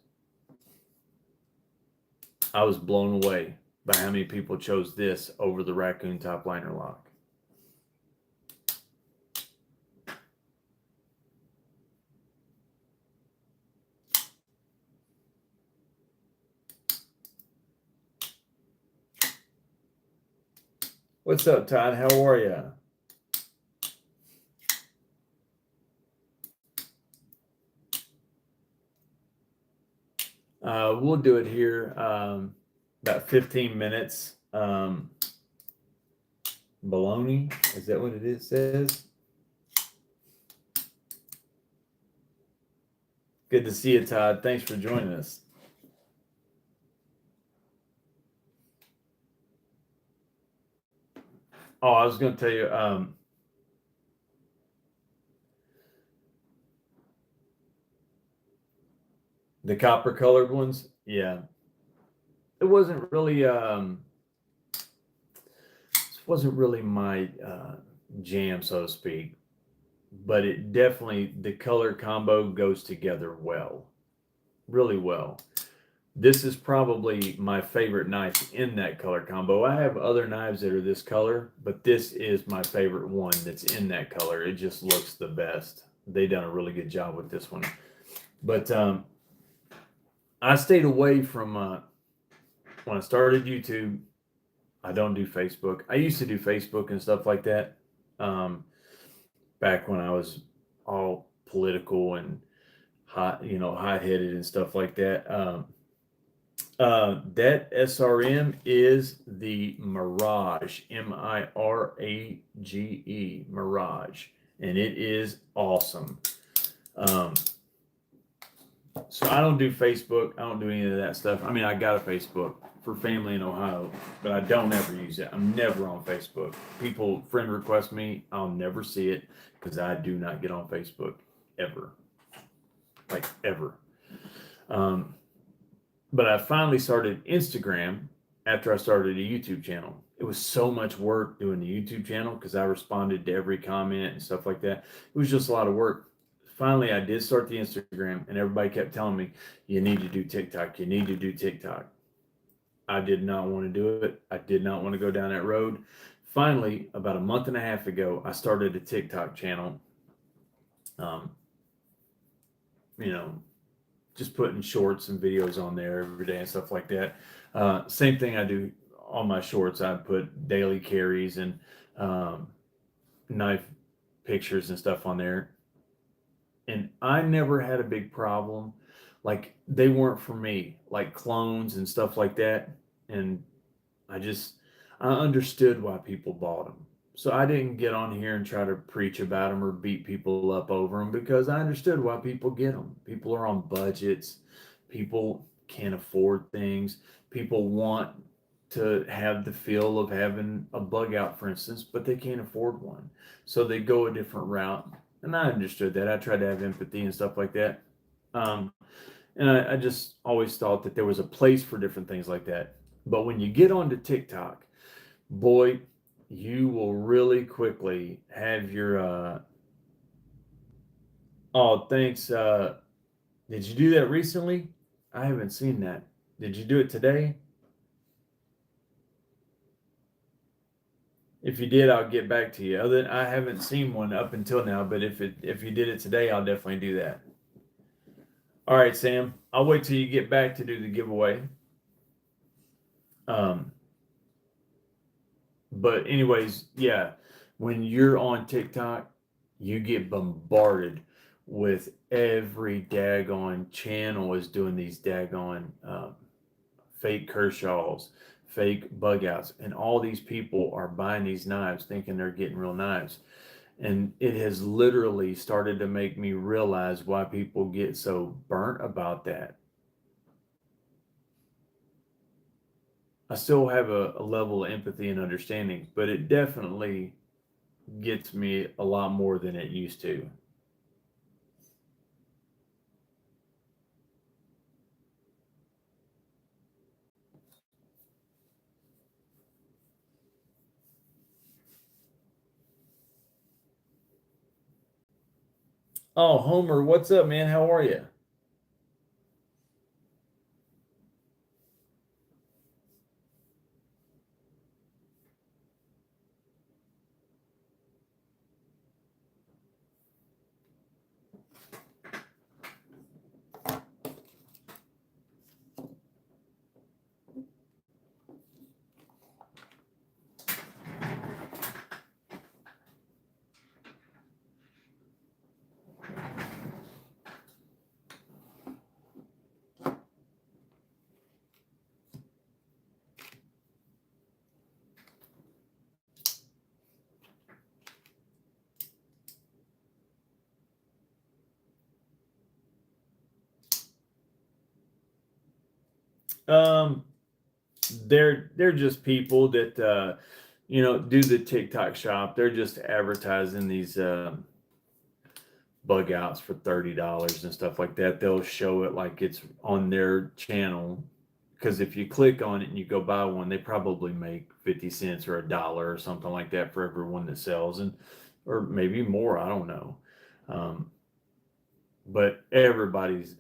I was blown away by how many people chose this over the raccoon top liner lock. What's up, Todd? How are you? We'll do it here about 15 minutes. Baloney, is that what it is? Says. Good to see you, Todd. Thanks for joining us. Oh, I was going to tell you. The copper colored ones, yeah. It wasn't really. This wasn't really my jam, so to speak. But it definitely, the color combo goes together well, really well. This is probably my favorite knife in that color combo. I have other knives that are this color, but this is my favorite one that's in that color. It just looks the best. They done a really good job with this one. But I stayed away from when I started YouTube. I don't do Facebook. I used to do Facebook and stuff like that. Back when I was all political and hot-headed and stuff like that. That SRM is the Mirage, Mirage, Mirage, and it is awesome. Um, so I don't do Facebook. I don't do any of that stuff. I mean, I got a Facebook for family in Ohio, but I don't ever use it. I'm never on Facebook. People friend request me, I'll never see it because I do not get on Facebook ever, like ever. Um, but I finally started Instagram after I started a YouTube channel. It was so much work doing the YouTube channel because I responded to every comment and stuff like that. It was just a lot of work. Finally, I did start the Instagram, and everybody kept telling me, you need to do TikTok. You need to do TikTok. I did not want to do it. I did not want to go down that road. Finally, about a month and a half ago, I started a TikTok channel. Um, you know, just putting shorts and videos on there every day and stuff like that. Same thing I do on my shorts. I put daily carries and um, knife pictures and stuff on there. And I never had a big problem. Like they weren't for me, like clones and stuff like that. And I just, I understood why people bought them. So I didn't get on here and try to preach about them or beat people up over them because I understood why people get them. People are on budgets. People can't afford things. People want to have the feel of having a bug out, for instance, but they can't afford one. So they go a different route. And I understood that. I tried to have empathy and stuff like that. Um, and I just always thought that there was a place for different things like that. But when you get onto TikTok, boy, you will really quickly have your oh, thanks. Did you do that recently? I haven't seen that. Did you do it today? If you did, I'll get back to you. Other I haven't seen one up until now, but if you did it today, I'll definitely do that. All right, Sam. I'll wait till you get back to do the giveaway. Um, but anyways, yeah, when you're on TikTok, you get bombarded with every daggone channel is doing these daggone fake Kershaws, fake bug outs, and all these people are buying these knives thinking they're getting real knives. And it has literally started to make me realize why people get so burnt about that. I still have a level of empathy and understanding, but it definitely gets me a lot more than it used to. Oh, Homer, what's up, man? How are you? Um, they're just people that do the TikTok shop. They're just advertising these bug outs for $30 and stuff like that. They'll show it like it's on their channel because if you click on it and you go buy one, they probably make 50 cents or $1 or something like that for every one that sells, and or maybe more. I don't know. Um, but I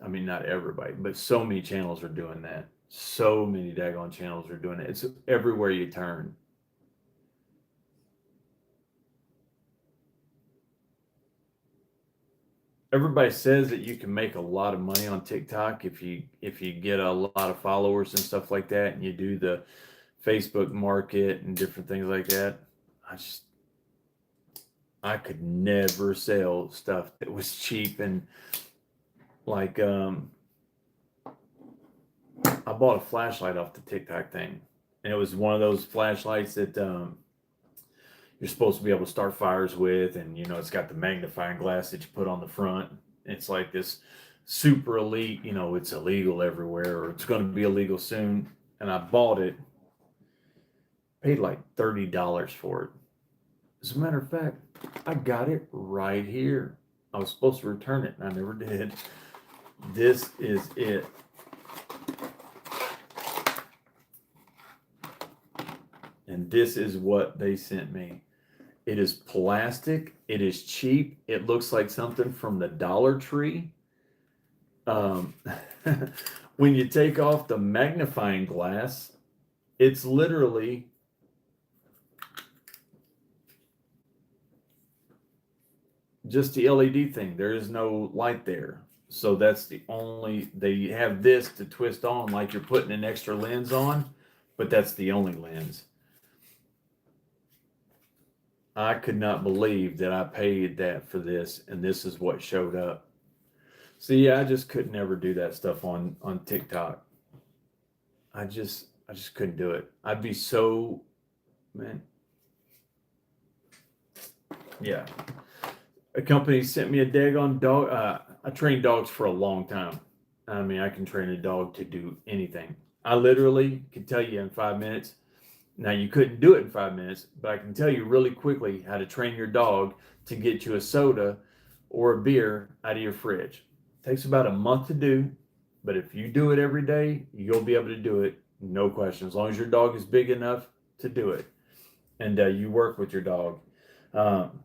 mean, not everybody, but so many channels are doing that. So many daggone channels are doing it. It's everywhere you turn. Everybody says that you can make a lot of money on TikTok if you get a lot of followers and stuff like that, and you do the Facebook market and different things like that. I just I could never sell stuff that was cheap, and Like I bought a flashlight off the TikTok thing, and it was one of those flashlights that you're supposed to be able to start fires with, and it's got the magnifying glass that you put on the front. It's like this super elite, it's illegal everywhere, or it's going to be illegal soon. And I bought it, paid like $30 for it. As a matter of fact, I got it right here. I was supposed to return it, and I never did. This is it. And this is what they sent me. It is plastic. It is cheap. It looks like something from the Dollar Tree. Um, when you take off the magnifying glass, it's literally just the LED thing. There is no light there. So that's the only, they have this to twist on like you're putting an extra lens on, but that's the only lens. I could not believe that I paid that for this, and this is what showed up. So yeah, I just could never do that stuff on TikTok. I just couldn't do it. I'd be so, man. Yeah. A company sent me a daggone dog. I trained dogs for a long time. I mean, I can train a dog to do anything. I literally can tell you in 5 minutes. Now, you couldn't do it in 5 minutes, but I can tell you really quickly how to train your dog to get you a soda or a beer out of your fridge. It takes about a month to do, but if you do it every day, you'll be able to do it, no question, as long as your dog is big enough to do it and you work with your dog. Um,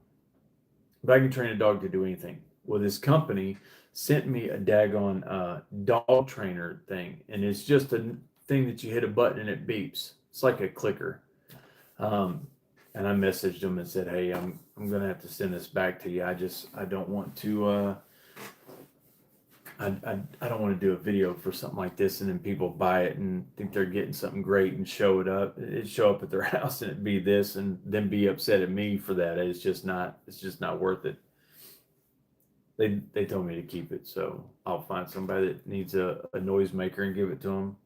but I can train a dog to do anything. Well, this company sent me a daggone dog trainer thing, and it's just a thing that you hit a button and it beeps. It's like a clicker. Um, and I messaged them and said, "Hey, I'm gonna have to send this back to you. I don't want to I don't want to do a video for something like this and then people buy it and think they're getting something great and show it up. It show up at their house and it be this and then be upset at me for that. It's just not worth it." They told me to keep it, so I'll find somebody that needs a noisemaker and give it to them.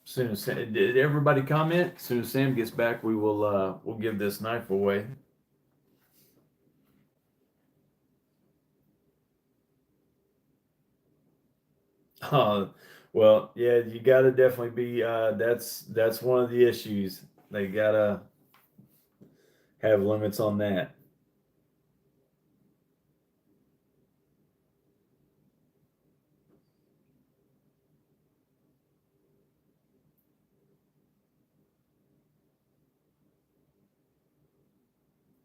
Soon as did everybody comment? As soon as Sam gets back, we'll give this knife away. Uh, well, yeah, you got to definitely be. That's one of the issues. They gotta have limits on that.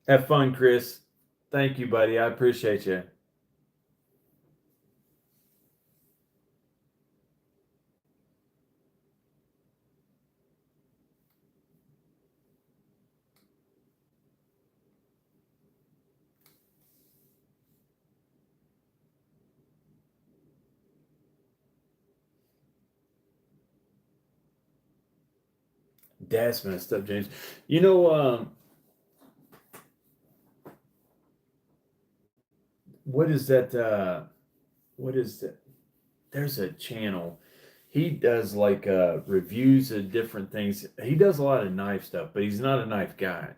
Have fun, Chris. Thank you, buddy. I appreciate you. That's messed up, James. You know, what is that? What is that? There's a channel. He does like reviews of different things. He does a lot of knife stuff, but he's not a knife guy.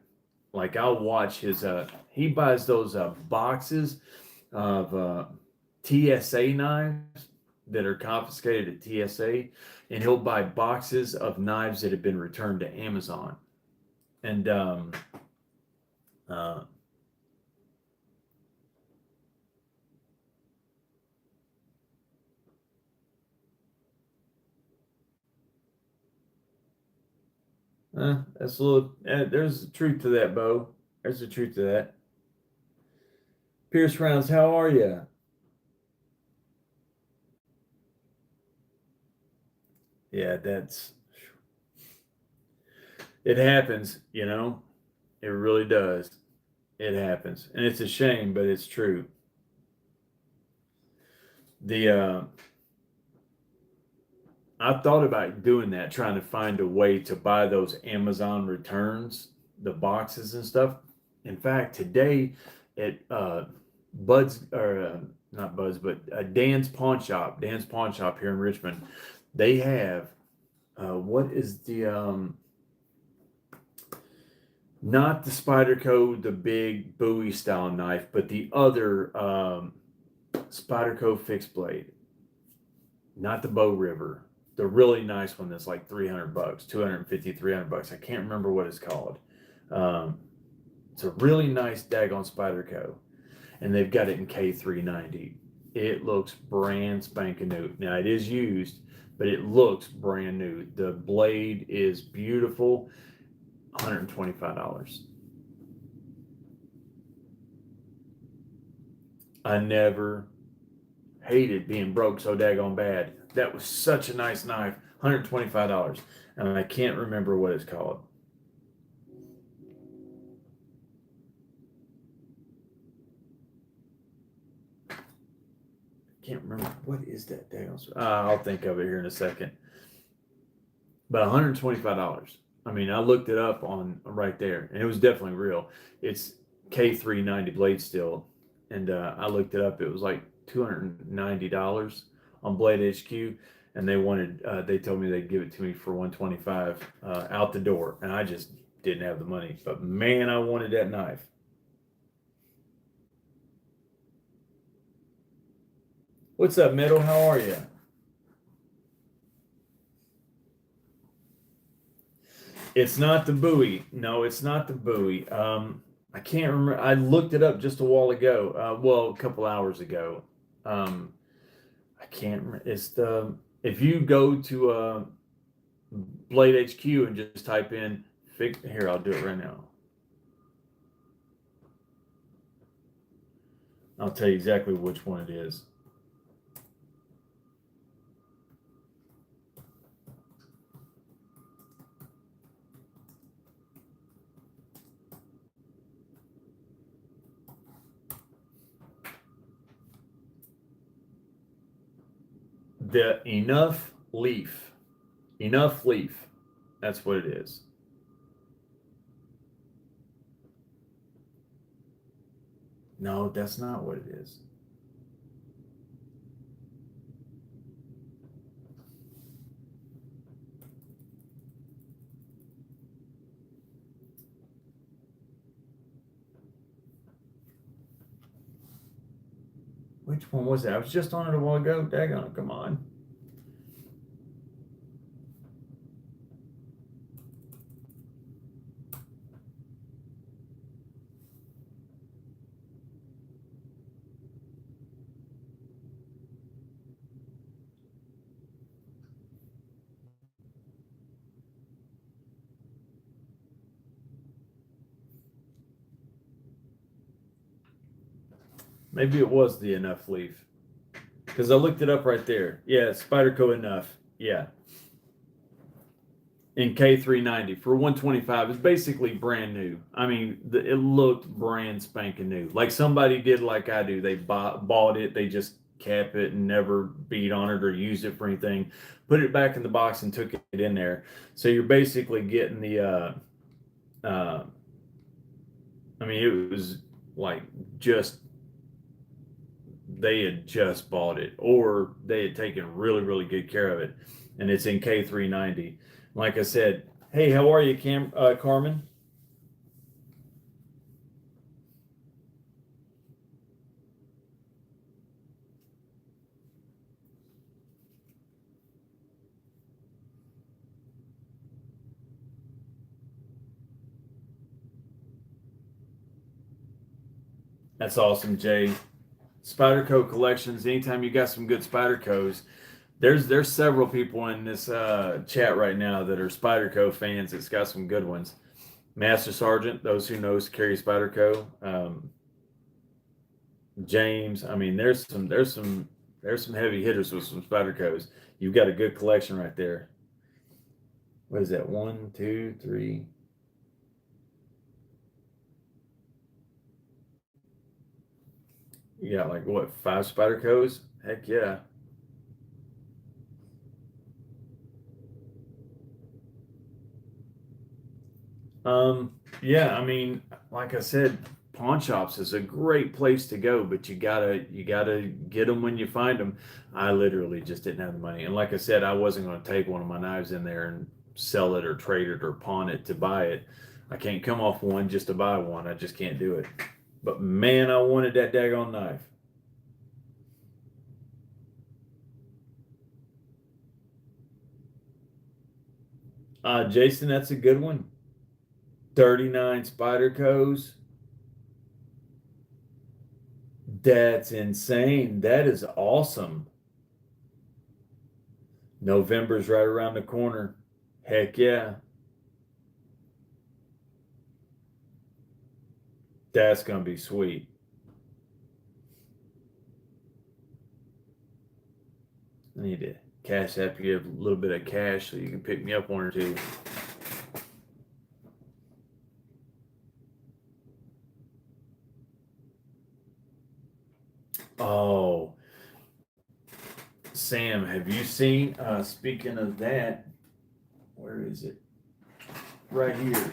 Like I'll watch his. He buys those boxes of TSA knives that are confiscated at TSA, and he'll buy boxes of knives that have been returned to Amazon. And uh, that's a little. There's a truth to that, Bo. There's a truth to that. Pierce Rounds, how are you? Yeah, that's it happens. It really does. It happens, and it's a shame, but it's true. The I thought about doing that, trying to find a way to buy those Amazon returns, the boxes and stuff. In fact, today at Bud's or not Bud's, but Dan's Pawn Shop here in Richmond, they have what is the not the Spyderco, the big Bowie style knife, but the other Spyderco fixed blade, not the Bow River, the really nice one that's like 300 bucks, 250, 300 bucks. I can't remember what it's called. Um, it's a really nice daggone Spyderco, and they've got it in K390. It looks brand spanking new. Now it is used, but it looks brand new. The blade is beautiful. $125. I never hated being broke so daggone bad. That was such a nice knife. $125. And I can't remember what it's called. Can't remember. What is that daggone? I'll think of it here in a second. But $125. I mean, I looked it up on right there, and it was definitely real. It's K390 blade steel, and I looked it up. It was like $290 on Blade HQ, and they told me they'd give it to me for 125 out the door, and I just didn't have the money. But man, I wanted that knife. What's up, Middle? How are you? It's not the Bowie. No, it's not the Bowie. I can't remember. I looked it up just a while ago. Well, a couple hours ago. Um, I can't remember. It's the if you go to Blade HQ and just type in here, I'll do it right now. I'll tell you exactly which one it is. The enough leaf. That's what it is. No, that's not what it is. Which one was that? I was just on it a while ago. Daggone, come on. Maybe it was the enough leaf. Because I looked it up right there. Yeah, Spyderco enough. Yeah. In K390 for 125. It's basically brand new. I mean, it looked brand spanking new. Like somebody did like I do. They bought it, they just kept it and never beat on it or used it for anything. Put it back in the box and took it in there. So you're basically getting the uh I mean, it was like just they had just bought it or they had taken really, really good care of it. And it's in K390. Like I said, hey, how are you, Carmen? That's awesome, Jay. Spyderco collections. Anytime you got some good Spydercos, there's several people in this chat right now that are Spyderco fans. It's got some good ones. Master Sergeant, those who knows carry Spyderco. James, I mean, there's some heavy hitters with some Spydercos. You've got a good collection right there. What is that? One, two, three. You got like what, 5 Spydercos? Heck yeah. Yeah, I mean, like I said, pawn shops is a great place to go, but you gotta get them when you find them. I literally just didn't have the money, and like I said, I wasn't going to take one of my knives in there and sell it or trade it or pawn it to buy it. I can't come off one just to buy one. I just can't do it. But man, I wanted that daggone knife. Jason, that's a good one. 39 Spyderco's. That's insane. That is awesome. November's right around the corner. Heck yeah. That's going to be sweet. I need to cash app you a little bit of cash so you can pick me up one or two. Oh, Sam, have you seen, speaking of that, where is it? Right here.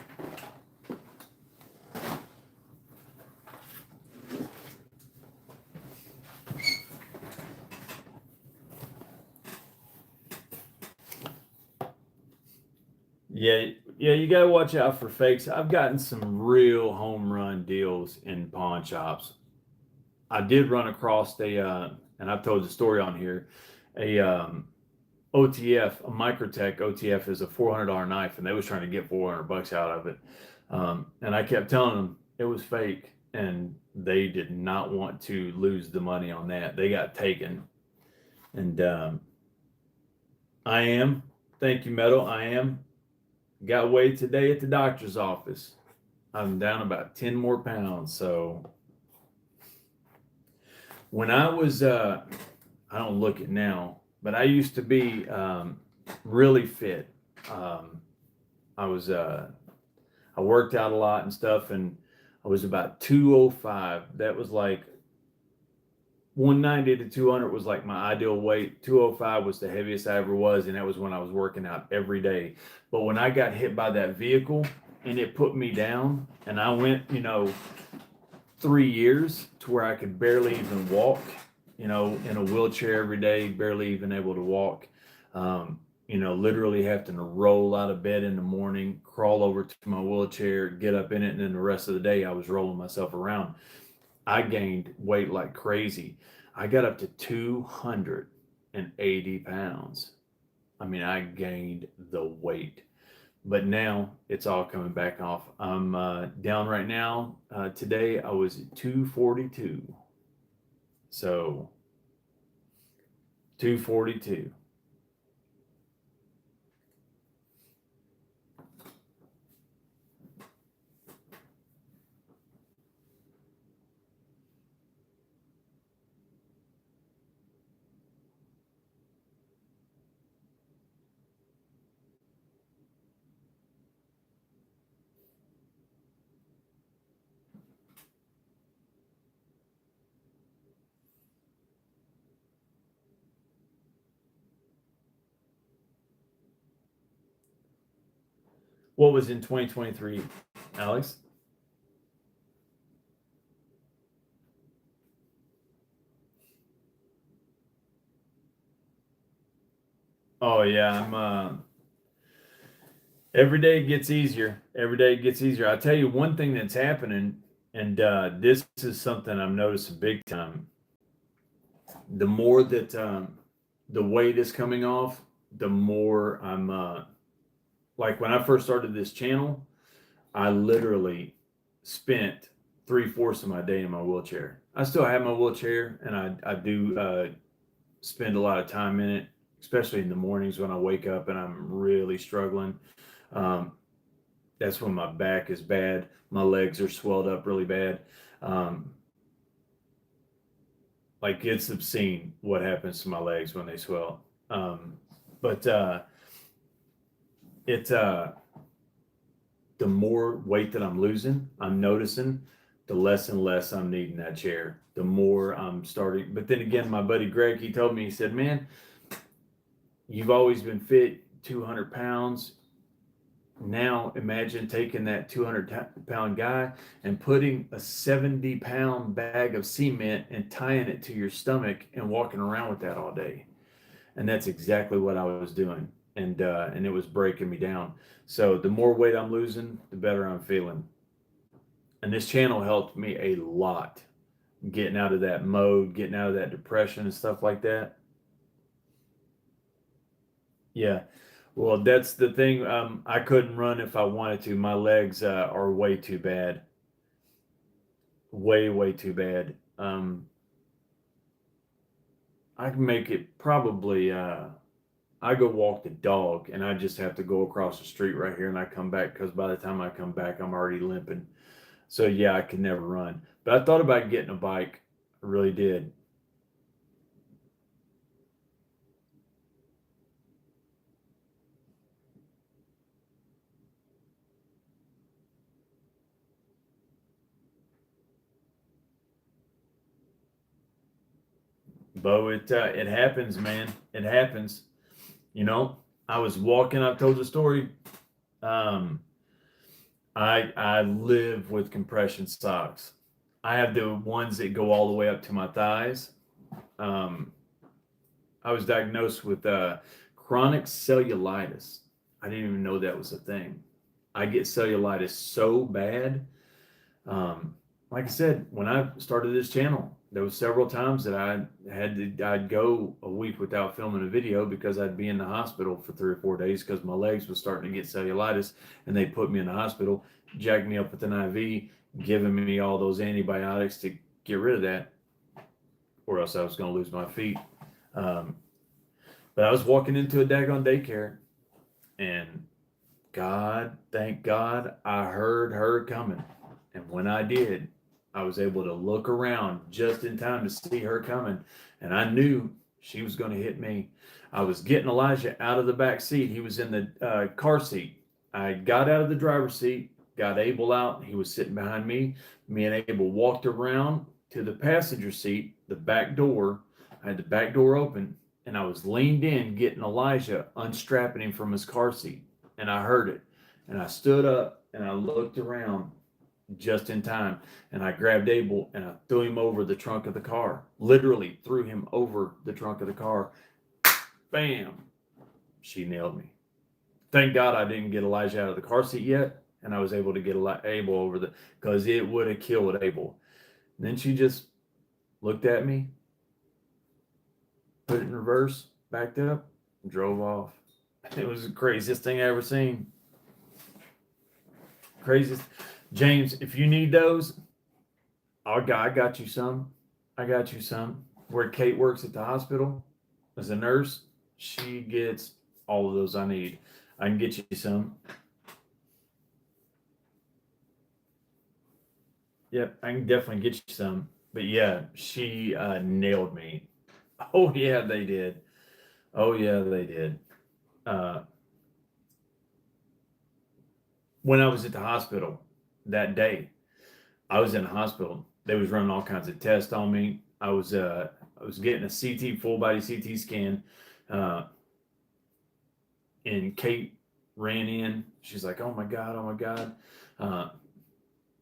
Yeah, yeah, you gotta watch out for fakes. I've gotten some real home run deals in pawn shops. I did run across and I've told the story on here, a OTF, a Microtech OTF is a $400 knife, and they was trying to get $400 out of it. And I kept telling them it was fake, and they did not want to lose the money on that. They got taken, and I am. Thank you, Metal. I am. Got weighed today at the doctor's office. I'm down about 10 more pounds. So when I was, I don't look it now, but I used to be really fit. Um, I was, I worked out a lot and stuff, and I was about 205. That was like 190 to 200 was like my ideal weight. 205 was the heaviest I ever was, and that was when I was working out every day. But when I got hit by that vehicle and it put me down, and I went, 3 years to where I could barely even walk, in a wheelchair every day, barely even able to walk. Literally having to roll out of bed in the morning, crawl over to my wheelchair, get up in it, and then the rest of the day I was rolling myself around. I gained weight like crazy. I got up to 280 pounds. I mean, I gained the weight, but now it's all coming back off. I'm down right now. Today I was at 242. So 242. What was in 2023, Alex? Oh yeah, I'm every day it gets easier. Every day it gets easier. I'll tell you one thing that's happening, and this is something I'm noticing big time. The more that the weight is coming off, the more I'm like when I first started this channel, I literally spent 3/4 of my day in my wheelchair. I still have my wheelchair, and I do spend a lot of time in it, especially in the mornings when I wake up and I'm really struggling. Um, that's when my back is bad. My legs are swelled up really bad. Um, like it's obscene what happens to my legs when they swell. But it the more weight that I'm losing, I'm noticing the less and less I'm needing that chair. The more I'm starting. But then again, my buddy Greg, he told me, he said, man, you've always been fit, 200 pounds. Now imagine taking that 200-pound guy and putting a 70-pound bag of cement and tying it to your stomach and walking around with that all day. And that's exactly what I was doing. And it was breaking me down. So the more weight I'm losing, the better I'm feeling. And this channel helped me a lot getting out of that mode, getting out of that depression and stuff like that. Yeah. Well, that's the thing. I couldn't run if I wanted to. My legs are way too bad. Way, way too bad. I can make it probably. I go walk the dog, and I just have to go across the street right here, and I come back because by the time I come back, I'm already limping. So yeah, I could never run. But I thought about getting a bike. I really did. Bo, it happens, man. It happens. You know, I was walking. I told the story. Um, I live with compression socks. I have the ones that go all the way up to my thighs. Um, I was diagnosed with chronic cellulitis. I didn't even know that was a thing. I get cellulitis so bad. Um, like I said, when I started this channel, there was several times that I'd go a week without filming a video because I'd be in the hospital for 3 or 4 days because my legs was starting to get cellulitis, and they put me in the hospital, jacked me up with an IV, giving me all those antibiotics to get rid of that, or else I was going to lose my feet. Um, but I was walking into a daggone daycare, and thank God, I heard her coming. And when I did, I was able to look around just in time to see her coming. And I knew she was going to hit me. I was getting Elijah out of the back seat. He was in the car seat. I got out of the driver's seat, got Abel out. He was sitting behind me. Me and Abel walked around to the passenger seat, the back door. I had the back door open, and I was leaned in getting Elijah, unstrapping him from his car seat. And I heard it. And I stood up and I looked around just in time, and I grabbed Abel and I threw him over the trunk of the car. Literally threw him over the trunk of the car. Bam! She nailed me. Thank God I didn't get Elijah out of the car seat yet, and I was able to get Abel over because it would have killed Abel. And then she just looked at me, put it in reverse, backed up, and drove off. It was the craziest thing I ever seen. Craziest. James, if you need those, I got you some. I got you some. Where Kate works at the hospital as a nurse, she gets all of those I need. I can get you some. Yep, I can definitely get you some. But yeah, she nailed me. Oh yeah, they did. Oh yeah, they did. Uh, when I was at the hospital that day, I was in the hospital. They was running all kinds of tests on me. I was getting a CT, full body CT scan, uh, and Kate ran in. She's like, "Oh my god, oh my god," uh,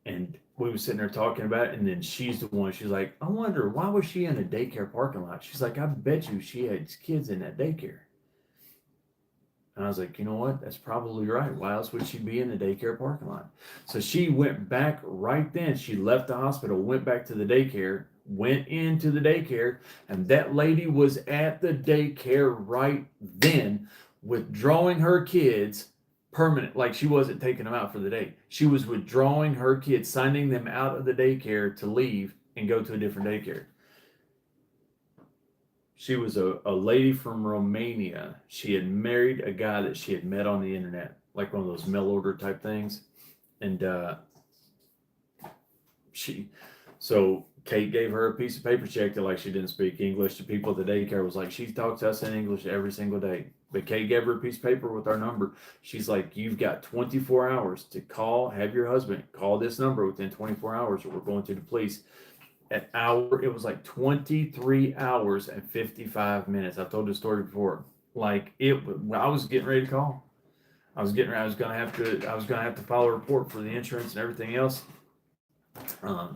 and we were sitting there talking about it. And then she's the one. She's like, "I wonder why was she in a daycare parking lot?" She's like, "I bet you she had kids in that daycare." And I was like, you know what? That's probably right. Why else would she be in the daycare parking lot? So she went back right then. She left the hospital, went back to the daycare, went into the daycare, and that lady was at the daycare right then, withdrawing her kids permanent. Like she wasn't taking them out for the day. She was withdrawing her kids, signing them out of the daycare to leave and go to a different daycare. She was a lady from Romania. She had married a guy that she had met on the internet, like one of those mail order type things. And she, so Kate gave her a piece of paper check that like she didn't speak English. The people at the daycare was like, she talks to us in English every single day. But Kate gave her a piece of paper with our number. She's like, you've got 24 hours to call, have your husband call this number within 24 hours or we're going to the police. It was like 23 hours and 55 minutes. I've told this story before. Like I was getting ready to call. I was gonna have to file a report for the insurance and everything else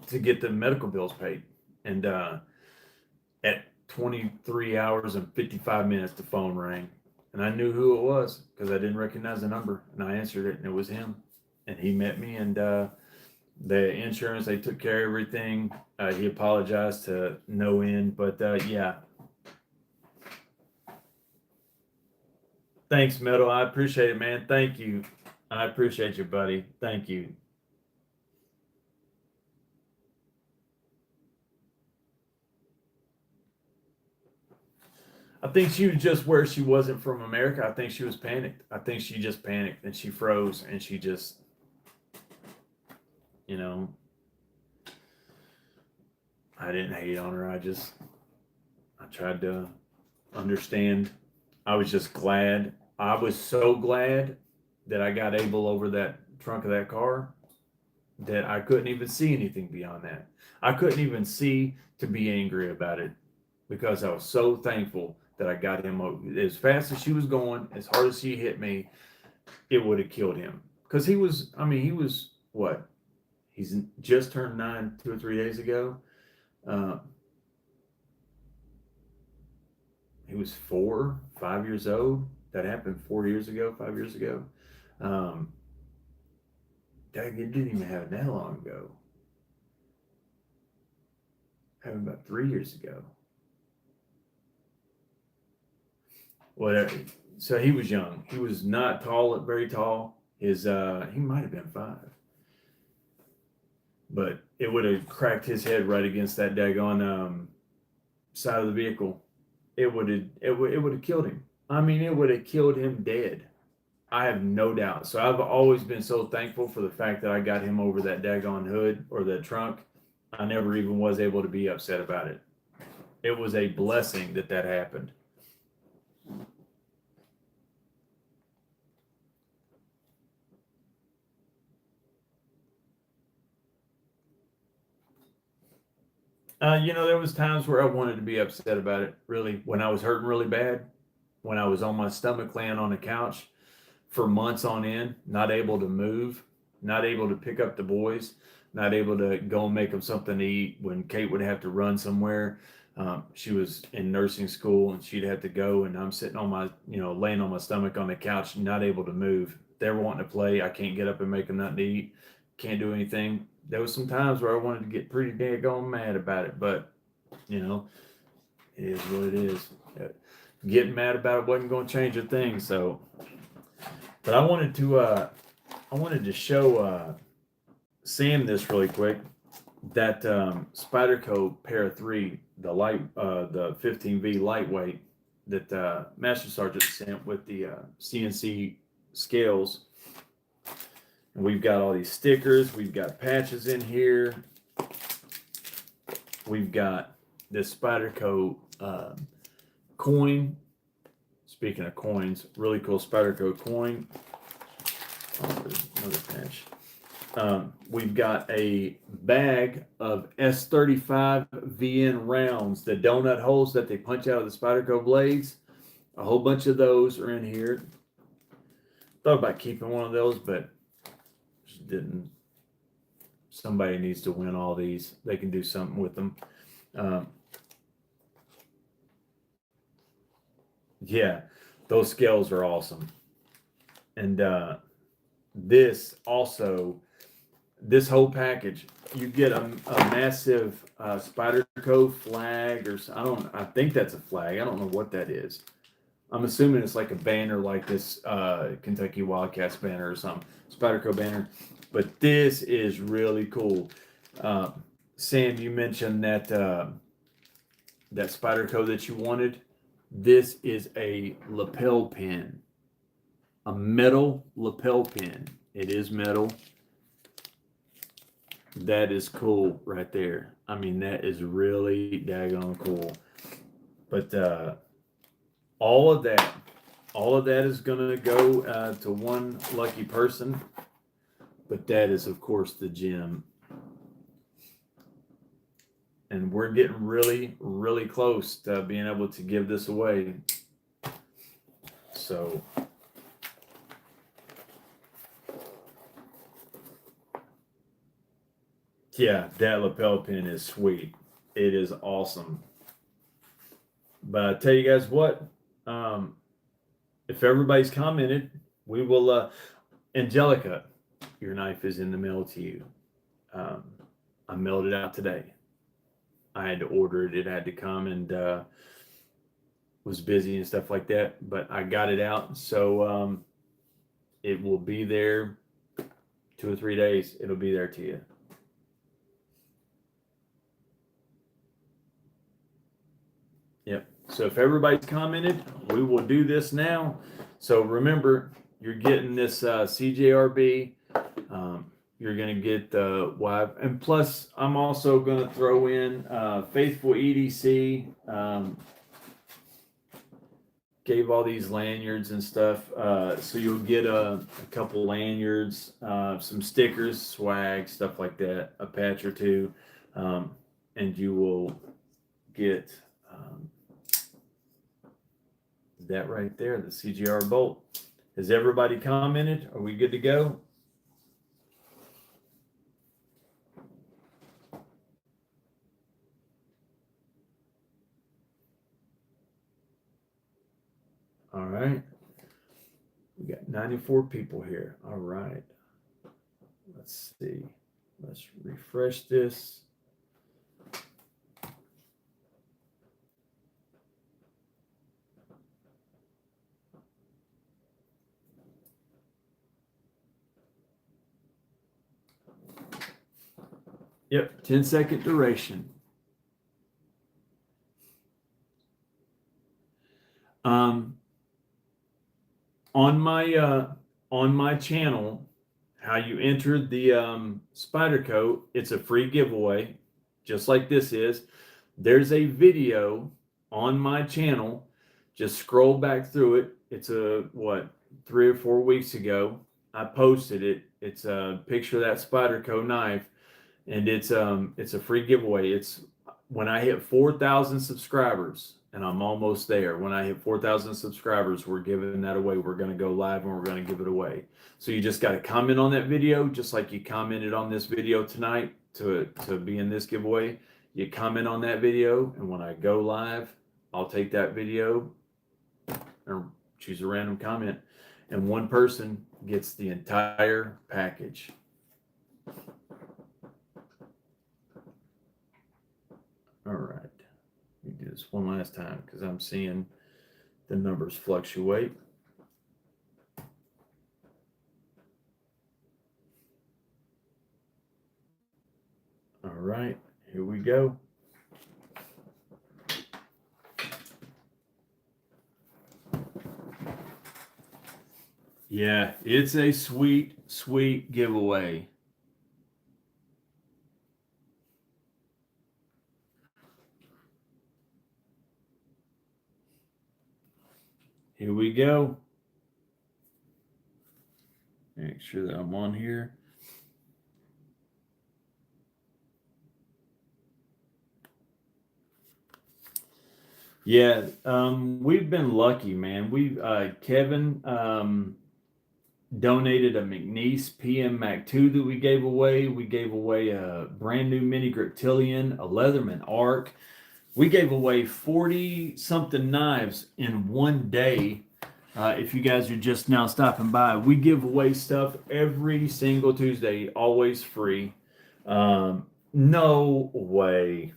to get the medical bills paid. And at 23 hours and 55 minutes, the phone rang, and I knew who it was because I didn't recognize the number, and I answered it, and it was him. And he met me, and the insurance, they took care of everything. He apologized to no end, but yeah. Thanks, Meadow. I appreciate it, man. Thank you. I appreciate you, buddy. Thank you. I think she was just where she wasn't from America. I think she was panicked. I think she just panicked and she froze and she just, you know, I didn't hate on her. I tried to understand. I was just glad. I was so glad that I got Abel over that trunk of that car that I couldn't even see anything beyond that. I couldn't even see to be angry about it because I was so thankful that I got him over. As fast as she was going, as hard as she hit me, it would have killed him. Because he was, I mean, he was what? He's just turned 9 2 or 3 days ago. Uh, he was 4, 5 years old. That happened 4 years ago, 5 years ago. Um, Dang, it didn't even happen that long ago. Happened about 3 years ago. Whatever. So he was young. He was not tall, very tall. He might have been 5, but it would have cracked his head right against that daggone side of the vehicle. It would have killed him. I mean, it would have killed him dead. I have no doubt. So I've always been so thankful for the fact that I got him over that daggone hood or the trunk. I never even was able to be upset about it. It was a blessing that happened. There was times where I wanted to be upset about it. Really, when I was hurting really bad, when I was on my stomach laying on the couch for months on end, not able to move, not able to pick up the boys, not able to go and make them something to eat. When Kate would have to run somewhere, she was in nursing school and she'd have to go, and I'm sitting on my, laying on my stomach on the couch, not able to move. They're wanting to play. I can't get up and make them nothing to eat. Can't do anything. There was some times where I wanted to get pretty daggone mad about it, but it is what it is. Getting mad about it wasn't going to change a thing. So, but I wanted to show Sam this really quick. That Spyderco Para 3, the 15V lightweight that Master Sergeant sent with the CNC scales. And we've got all these stickers. We've got patches in here. We've got this Spyderco coin. Speaking of coins, really cool Spyderco coin. Oh, there's another patch. We've got a bag of S35 VN rounds, the donut holes that they punch out of the Spyderco blades. A whole bunch of those are in here. Thought about keeping one of those, but just didn't. Somebody needs to win all these. They can do something with them. Yeah, those scales are awesome. And this whole package, you get a massive Spyderco flag, or I think that's a flag. I don't know what that is. I'm assuming it's like a banner, like this Kentucky Wildcats banner or something, Spyderco banner. But this is really cool. Sam, you mentioned that that Spyderco that you wanted. This is a lapel pin, a metal lapel pin. It is metal. That is cool right there. I mean, that is really daggone cool. But all of that is gonna go to one lucky person. But that is, of course, the gem. And we're getting really, really close to being able to give this away. So Yeah, that lapel pin is sweet. It is awesome. But I tell you guys what, if everybody's commented, we will. Angelica, your knife is in the mail to you. Um, I mailed it out today. I had to order it. It had to come and was busy and stuff like that. But I got it out. So it will be there 2 or 3 days. It'll be there to you. Yep. So if everybody's commented, we will do this now. So remember, you're getting this CJRB. You're going to get the wife. And plus, I'm also going to throw in Faithful EDC. Gave all these lanyards and stuff. So you'll get a couple lanyards, some stickers, swag, stuff like that, a patch or two. And you will get that right there, the CGR bolt. Has everybody commented? Are we good to go? All right. We got 94 people here. All right. Let's see. Let's refresh this. Yep, 10-second duration. On my channel, how you entered the spider coat, it's a free giveaway, just like this is. There's a video on my channel. Just scroll back through it. It's what, 3 or 4 weeks ago. I posted it. It's a picture of that spider coat knife, and it's a free giveaway. It's when I hit 4,000 subscribers, and I'm almost there. When I hit 4,000 subscribers, we're giving that away. We're going to go live and we're going to give it away. So you just got to comment on that video, just like you commented on this video tonight to be in this giveaway. You comment on that video, and when I go live, I'll take that video or choose a random comment, and one person gets the entire package. All right. Let me do this one last time because I'm seeing the numbers fluctuate. All right, here we go. Yeah, it's a sweet, sweet giveaway. Here we go. Make sure that I'm on here. Yeah, we've been lucky, man. Kevin donated a McNeese PM Mac 2 that we gave away. We gave away a brand new mini Griptilian, a Leatherman Arc. We gave away 40 something knives in one day. If you guys are just now stopping by, we give away stuff every single Tuesday, always free. No way.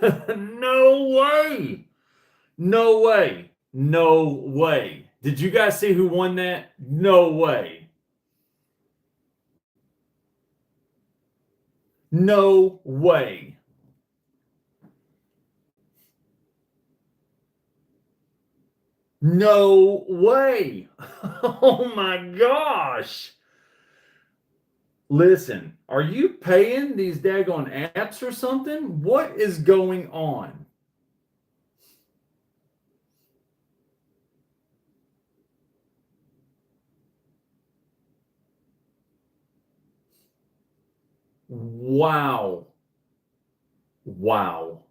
No way. No way. No way. Did you guys see who won that? No way. No way. No way. Oh my gosh. Listen, are you paying these daggone apps or something? What is going on? Wow. Wow.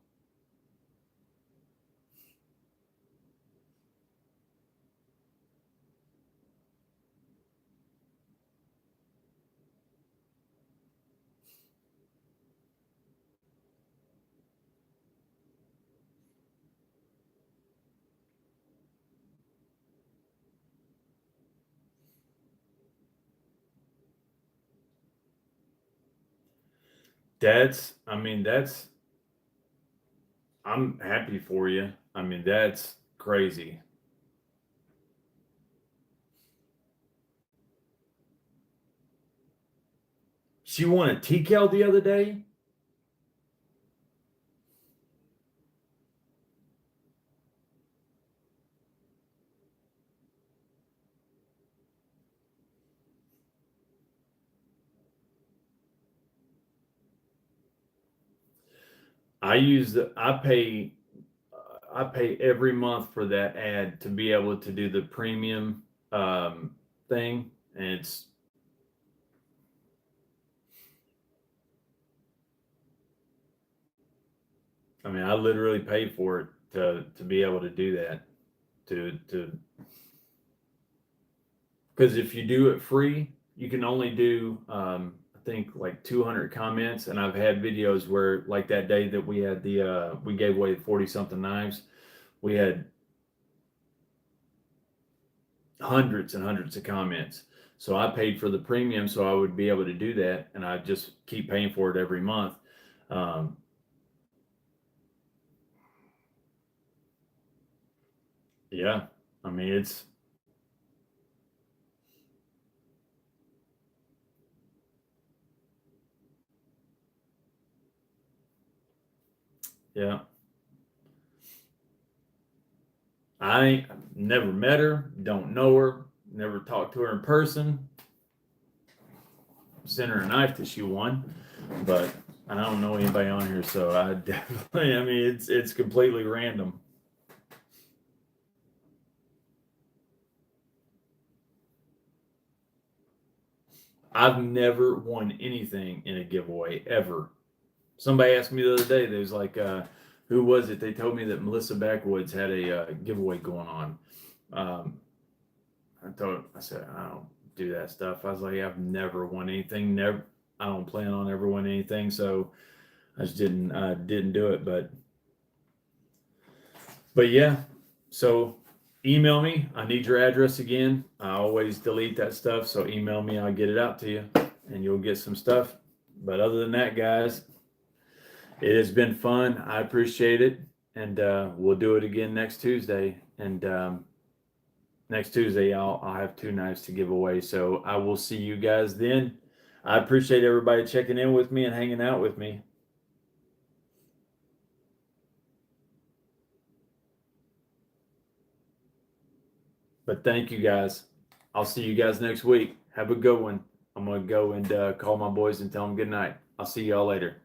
I'm happy for you. I mean, that's crazy. She won a TCAL the other day. I pay every month for that ad to be able to do the premium thing, and I literally pay for it to be able to do that. To Because if you do it free, you can only do I think like 200 comments, and I've had videos where like that day that we had we gave away 40 something knives, we had hundreds and hundreds of comments. So I paid for the premium so I would be able to do that, and I just keep paying for it every month. Um, yeah, I mean it's yeah. I never met her, don't know her, never talked to her in person. Sent her a knife that she won, but I don't know anybody on here, so I definitely. I mean, it's completely random. I've never won anything in a giveaway ever. Somebody asked me the other day. They was like, "Who was it?" They told me that Melissa Backwoods had a giveaway going on. Um, I said, I don't do that stuff. I was like, I've never won anything. Never. I don't plan on ever winning anything. So I just didn't do it. But yeah, so email me. I need your address again. I always delete that stuff, so email me. I'll get it out to you, and you'll get some stuff. But other than that, guys, it has been fun. I appreciate it, and we'll do it again next Tuesday. And next Tuesday, I'll have two knives to give away. So I will see you guys then. I appreciate everybody checking in with me and hanging out with me. But thank you guys. I'll see you guys next week. Have a good one. I'm going to go and call my boys and tell them good night. I'll see y'all later.